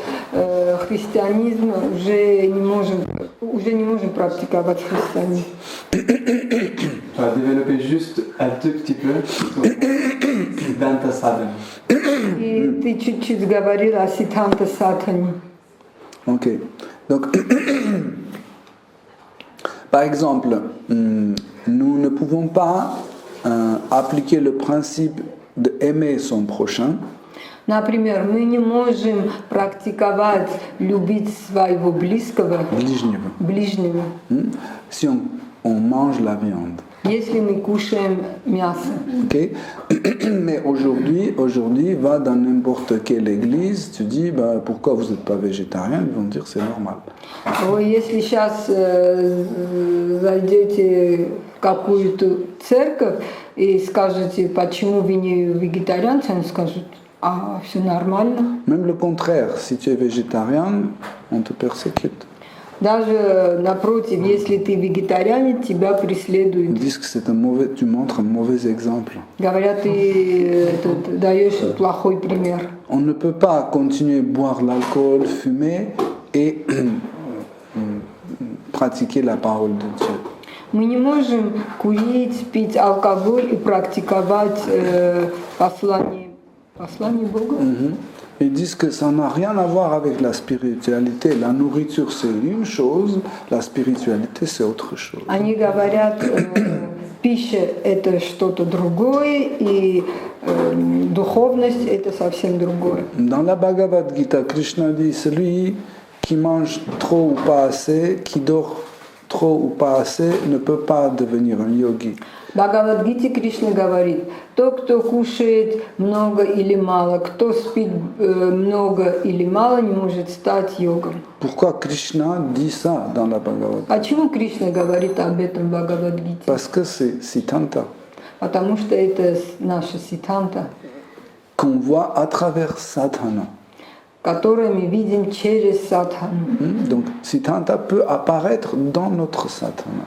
христианизм уже не можем практиковать христианизм. Tu as développé juste un tout petit peu sur Siddhanta Sadhana. И ты чуть-чуть говорил о Сиддханта Садхане. Ok. Donc, par exemple, nous ne pouvons pas appliquer le principe d'aimer son prochain. Например, мы не можем практиковать любить своего близкого, ближнего, si on mange la viande. если мы кушаем мясо. Okay. Mais aujourd'hui, va dans n'importe quelle église, tu dis pourquoi vous n'êtes pas végétarien, ils vont dire c'est normal. Если сейчас зайдете в какую-то церковь и скажете, почему вы не вегетарианцы, они скажут, все нормально. Même le contraire, si tu es végétarien, on te persécute. Даже напротив, если ты вегетарианец, тебя преследуют. Ils disent que tu montres un mauvais exemple. Говорят, ты даешь плохой пример. On ne peut pas continuer à boire l'alcool, fumer et pratiquer la parole de Dieu. Мы не можем курить, пить алкоголь и практиковать послание Бога. Ils disent que ça n'a rien à voir avec la spiritualité. La nourriture, c'est une chose, la spiritualité, c'est autre chose. Они говорят, пища – это что-то другое, и духовность – это совсем другое. Dans la Bhagavad Gita, Krishna dit, celui qui mange trop ou pas assez, qui dort trop ou pas assez, ne peut pas devenir un yogi. В Бхагавад-гите Кришна говорит, тот, кто кушает много или мало, кто спит много или мало, не может стать йогом. Pourquoi Krishna dit ça dans la Bhagavad Gita? Почему Кришна говорит об этом в Бхагавад-гите? Parce que c'est Siddhanta. Потому что это наша сиддханта, qu'on voit à travers sadhana. которое мы видим через садхану. Donc Siddhanta peut apparaître dans notre sadhana.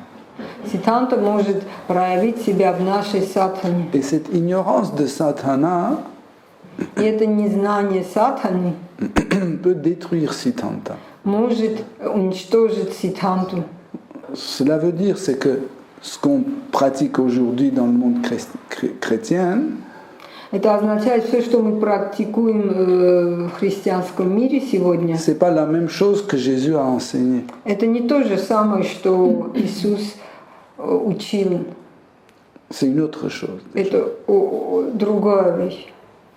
Сиддханта может проявить себя в нашей садхане. Et cette ignorance de sadhana, И это незнание садханы, peut détruire Siddhanta. может уничтожить сиддханту. Cela veut dire c'est que ce qu'on pratique aujourd'hui dans le monde chrétien, Это означает, все, что мы практикуем в христианском мире сегодня, c'est pas la même chose que Jésus a enseigné. это не то же самое, что Иисус учил. C'est une autre chose. Это другая вещь.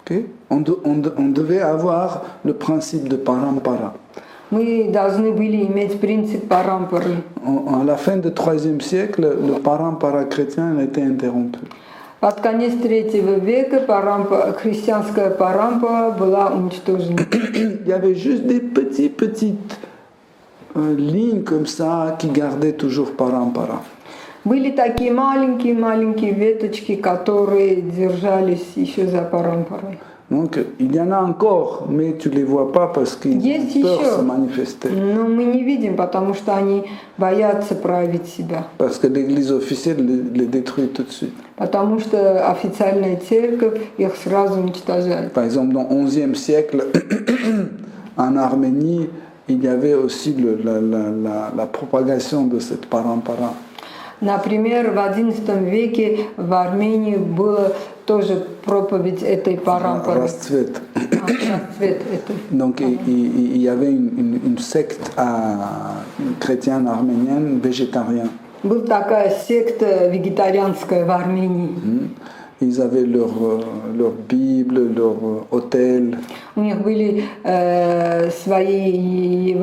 Okay? On devait avoir le principe de parampara. Мы должны были иметь принцип парампары. À la fin du IIIe siècle, le parampara chrétien a été interrompu. Под конец III века христианская парампара была уничтожена. Il y avait juste des petites lignes comme ça qui gardaient toujours parampara. Были такие маленькие веточки, которые держались еще за парампарой. Donc il y en a encore, mais tu ne les vois pas parce qu'ils Есть ont peur de еще, se manifester. но мы не видим, потому что они боятся проявить себя. Parce que l'église officielle les détruit tout de suite. Потому что официальная церковь их сразу уничтожает. Par exemple, dans le XIe siècle, en Arménie, il y avait aussi la propagation de cette parampara. Например, в XI веке в Армении было тоже проповедь этой парампары. Расцвет. Расцвет этой. Donc il y avait une secte chrétienne arménienne végétarienne. Была такая секта вегетарианская в Армении. Ils avaient leur Bible, leur autel. У них были свои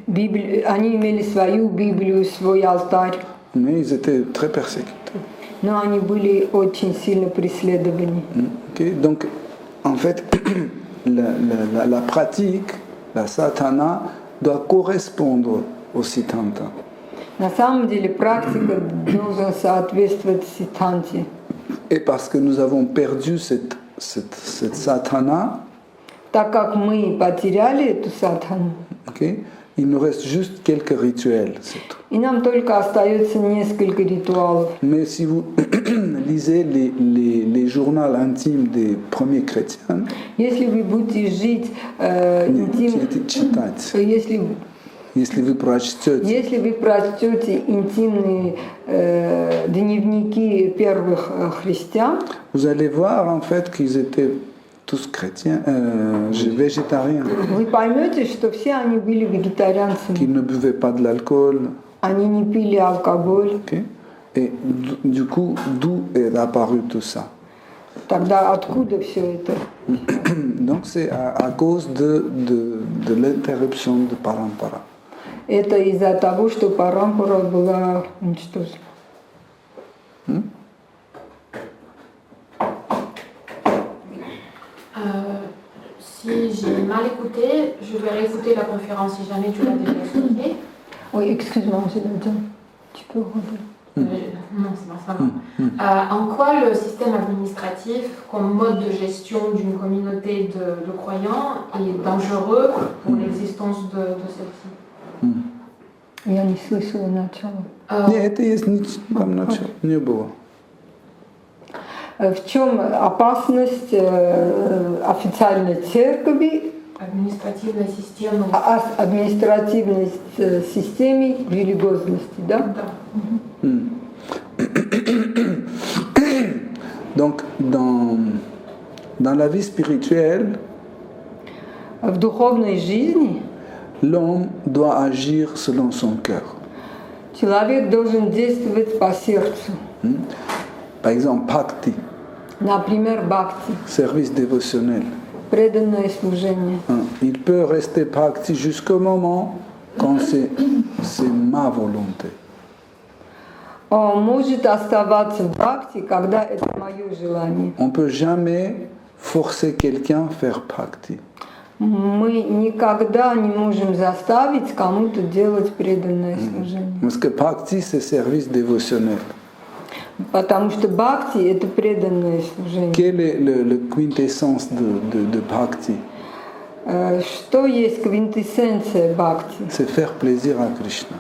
Библии, они имели свою Библию, свой алтарь. Mais ils étaient très persécutés. Но они были очень сильно преследованы. Okay? Donc, en fait, la pratique, la sadhana, doit correspondre au Siddhanta. На самом деле практика должна соответствовать сиддханте. Et parce que nous avons perdu cette sadhana, Так как мы потеряли эту садхану, okay, il nous reste juste quelques rituels, c'est tout. и нам только остается несколько ритуалов. Mais si vous lisez les journaux intimes des premiers chrétiens, Если вы будете жить читать, если вы прочтете, вы прочтете интимные дневники первых христиан, vous allez voir en fait qu'ils étaient tous chrétiens, végétariens, вы поймете, что все они были вегетарианцами. qu'ils ne buvaient pas de l'alcool. Они не пили алкоголь. Okay? Et du coup, d'où est apparu tout ça? Тогда откуда все это? Donc c'est à cause de l'interruption de parampara. Это из-за того, что парампара была уничтожена. Si j'ai mal écouté, je vais réécouter la conférence si jamais tu l'as déjà expliqué. Oui, excuse-moi, j'ai le temps. Tu peux redire. Non, c'est bon. En quoi le système administratif, comme mode de gestion d'une communauté de croyants, est dangereux pour l'existence de celle-ci? Я не слышала начала. Нет, это есть там начало, не было. В чем опасность официальной церкви, административной системе религиозности, да? Да. Donc, dans la vie spirituelle, в dуховной жизни l'homme doit agir selon son cœur. Человек должен действовать по сердцу. Par exemple, bhakti, Например, бхакти, service dévotionnel. преданное служение. Il peut rester bhakti jusqu'au moment quand c'est ma volonté. Он может оставаться в бхакти, когда это мое желание. On ne peut jamais forcer quelqu'un à faire bhakti. Мы никогда не можем заставить кому-то делать преданное служение. Parce que bhakti, c'est service dévotionnel. Потому что бхакти – это преданное служение. Quelle est le quintessence de bhakti? Что есть квинтэссенция бхакти? C'est faire plaisir à Krishna.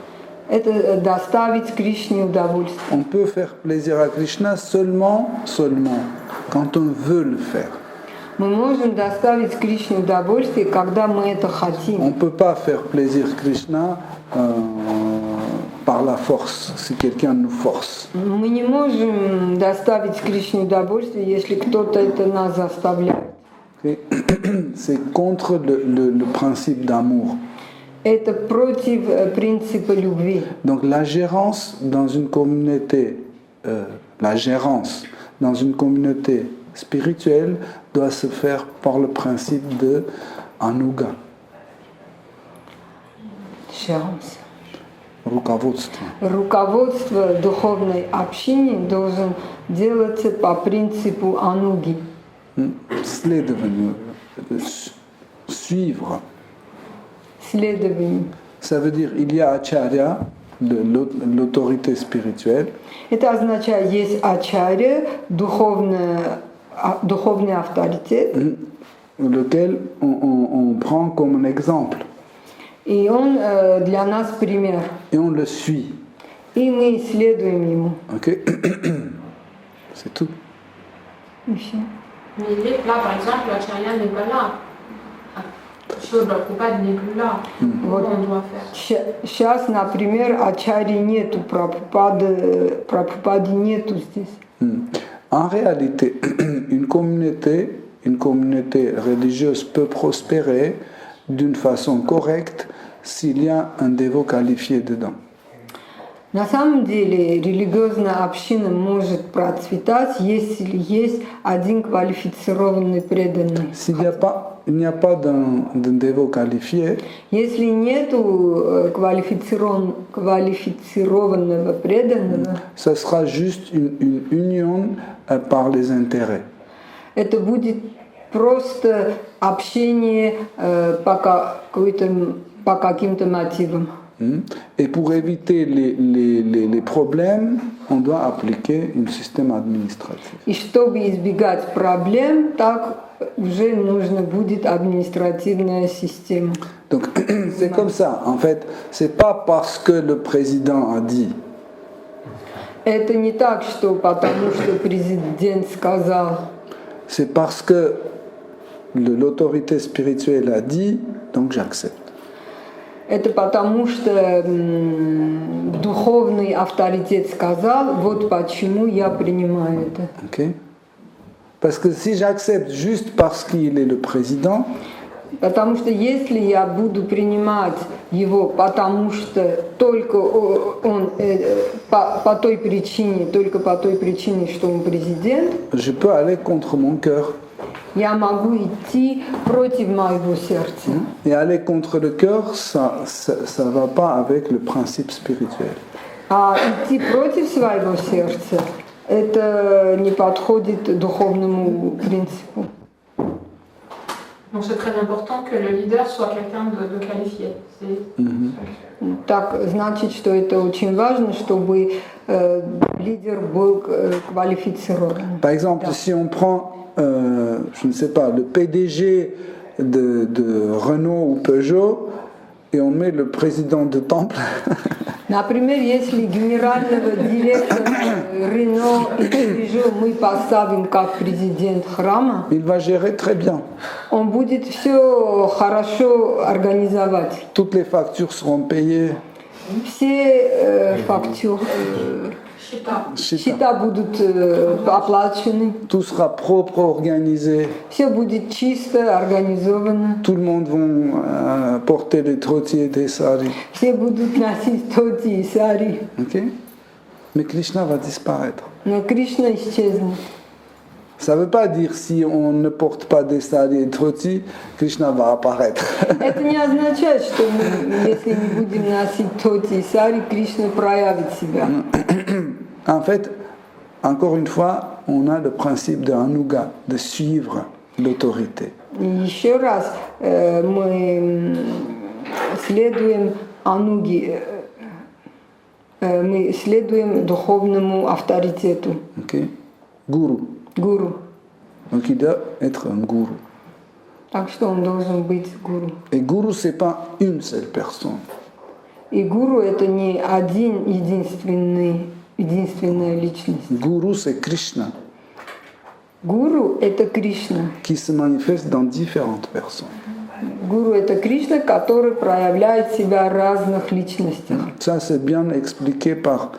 Это доставить Кришне удовольствие. On peut faire plaisir à Krishna seulement quand on veut le faire. Мы можем доставить Кришне удовольствие, когда мы это On хотим. ne peut pas faire plaisir Krishna par la force, si quelqu'un nous force. Мы не можем доставить Кришне удовольствие, если кто-то это нас заставляет. Okay? C'est contre le principe d'amour. Это против принципа любви. Donc la gérance dans une communauté, spirituelle doit se faire par le principe de anuga, Шамс. руководство. Руководство духовной общине должен делаться по принципу ануги. Следование, suivre. Следование. Ça veut dire il y a acharya, l'autorité spirituelle, Это означает, есть ачарья, духовный авторитет, lequel on prend comme un exemple и он для нас пример. et on le suit. И мы следуем ему. Ok. C'est tout. И всё. Mais là, par exemple, l'acharya n'est pas là. Shri Prabhupada n'est plus là. Вот Comment on doit faire? сейчас, например, ачарьи нету, Прабхупады нету здесь. En réalité, une communauté religieuse peut prospérer d'une façon correcte s'il y a un dévot qualifié dedans. На самом деле религиозная община может процветать, если есть один квалифицированный преданный. S'il n'y a pas d'un dévot qualifié, Если нету квалифицированного преданного, ce sera juste une union par les intérêts. это будет просто общение по каким-то мотивам. Et pour éviter les problèmes, on doit appliquer un système administratif. И чтобы избегать проблем, так уже нужно будет административная система. Donc c'est comme ça. En fait, c'est pas parce que le président a dit. Это не так, что потому что президент сказал. C'est parce que l'autorité spirituelle a dit, donc j'accepte. Это потому что духовный авторитет сказал, вот почему я принимаю это. Okay? Parce que si j'accepte juste parce qu'il est le président, Потому что если я буду принимать его, потому что только он по той причине, что он президент, je peux aller contre mon cœur. я могу идти против моего сердца. Et aller contre le cœur, ça va pas avec le principe spirituel. А идти против своего сердца, это не подходит духовному принципу. Donc c'est très important que le leader soit quelqu'un de qualifié. Так, значит, что это очень важно, чтобы лидер был квалифицирован. Par exemple, si on prend, je ne sais pas, le PDG de Renault ou Peugeot et on met le président de temple, Например, если генерального директора Renault и Peugeot мы поставим как президент храма, il va gérer très bien. он будет все хорошо организовать. Toutes les factures seront payées. Все фактуры, счета будут оплачены. Tout sera propre, organisé. Все будет чисто, организовано. Tout le monde va porter les trottiers et des saris. Все будут носить тоти и сари. Ok? Mais Krishna va disparaître. Но Кришна исчезнет. Ça ne veut pas dire si on ne porte pas des saris et trottis, Krishna va apparaître. Это не означает, что мы, если не будем носить тоти и сари, Кришна проявит себя. En fait, encore une fois, on a le principe de anuga, de suivre l'autorité. И еще раз мы следуем ануги, мы следуем духовному авторитету, Ok? Guru. гуру. Donc il doit être un guru. Так что он должен быть гуру. Et guru, c'est pas une seule personne. И гуру это не единственная личность. Guru, c'est Krishna. Гуру – это Кришна. qui se manifeste dans différentes personnes. Гуру – это Кришна, который проявляет себя в разных личностях. Ça, c'est bien expliqué par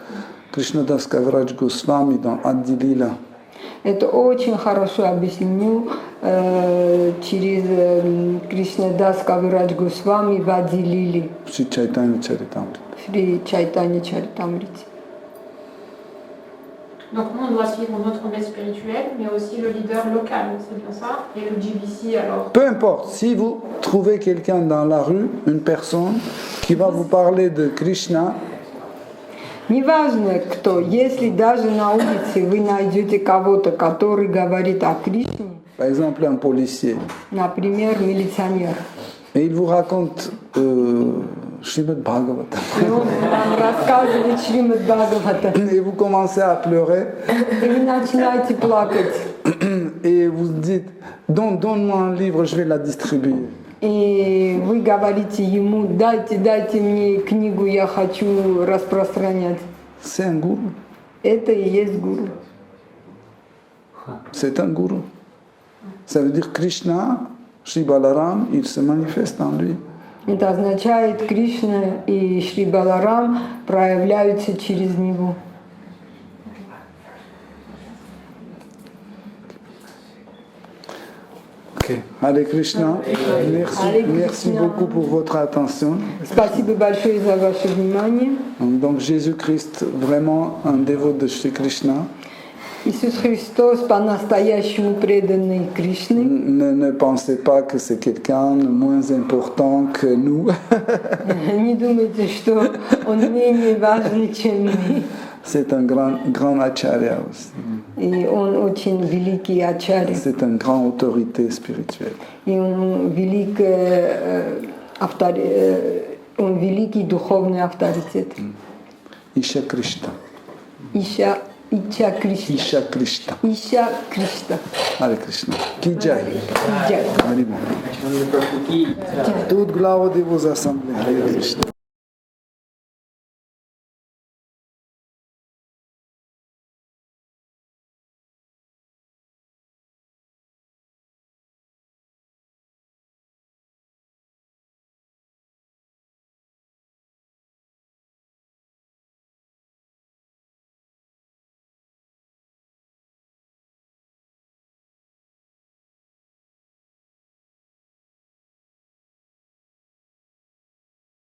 Krishnadas Kaviraj Goswami dans Adi Lila. Это очень хорошо объяснил через Кришнадас Кавирадж Госвами в Ади Лили, Sri Chaitanya Charitamrita. Шри Чайтанья Чаритамрите. Donc nous, on doit suivre notre maître spirituel, mais aussi le leader local, c'est bien ça. Et le GBC, alors. Peu importe, si vous trouvez quelqu'un dans la rue, une personne qui va vous parler de Krishna, Неважно кто, если даже на улице вы найдете кого-то, который говорит о Кришне, par exemple un policier, например, милиционер, et il vous raconte Srimad Bhagavatam, и он вам рассказывает Шримад Бхагавата, et vous commencez à pleurer, и вы начинаете плакать, et vous dites, donne-moi un livre, je vais la distribuer. и вы говорите ему, дайте мне книгу, я хочу распространять. C'est un gourou. Это и есть гуру. C'est un gourou. Ça veut dire Krishna, Shri Balaram, il se manifeste en lui. Это означает, Кришна и Шри Баларам проявляются через него. Ok. Hare Krishna, merci beaucoup pour votre attention. Спасибо большое за ваше внимание. Donc Jésus-Christ, vraiment un dévot de Shri Krishna. Иисус Христос по-настоящему преданный Кришне. Ne pensez pas que c'est quelqu'un de moins important que nous. Не думайте, что он менее важный, чем мы. C'est un grand acharya aussi. И он очень великий ачарья. C'est une grande autorité spirituelle. И он великий духовный авторитет. Isha Krishna. Ича Кришна. Isha Krishna. Ища Кришна. Hare Krishna. Ki Jai. Jai. Haribol. Toute gloire de vos assemblées. Hare Krishna.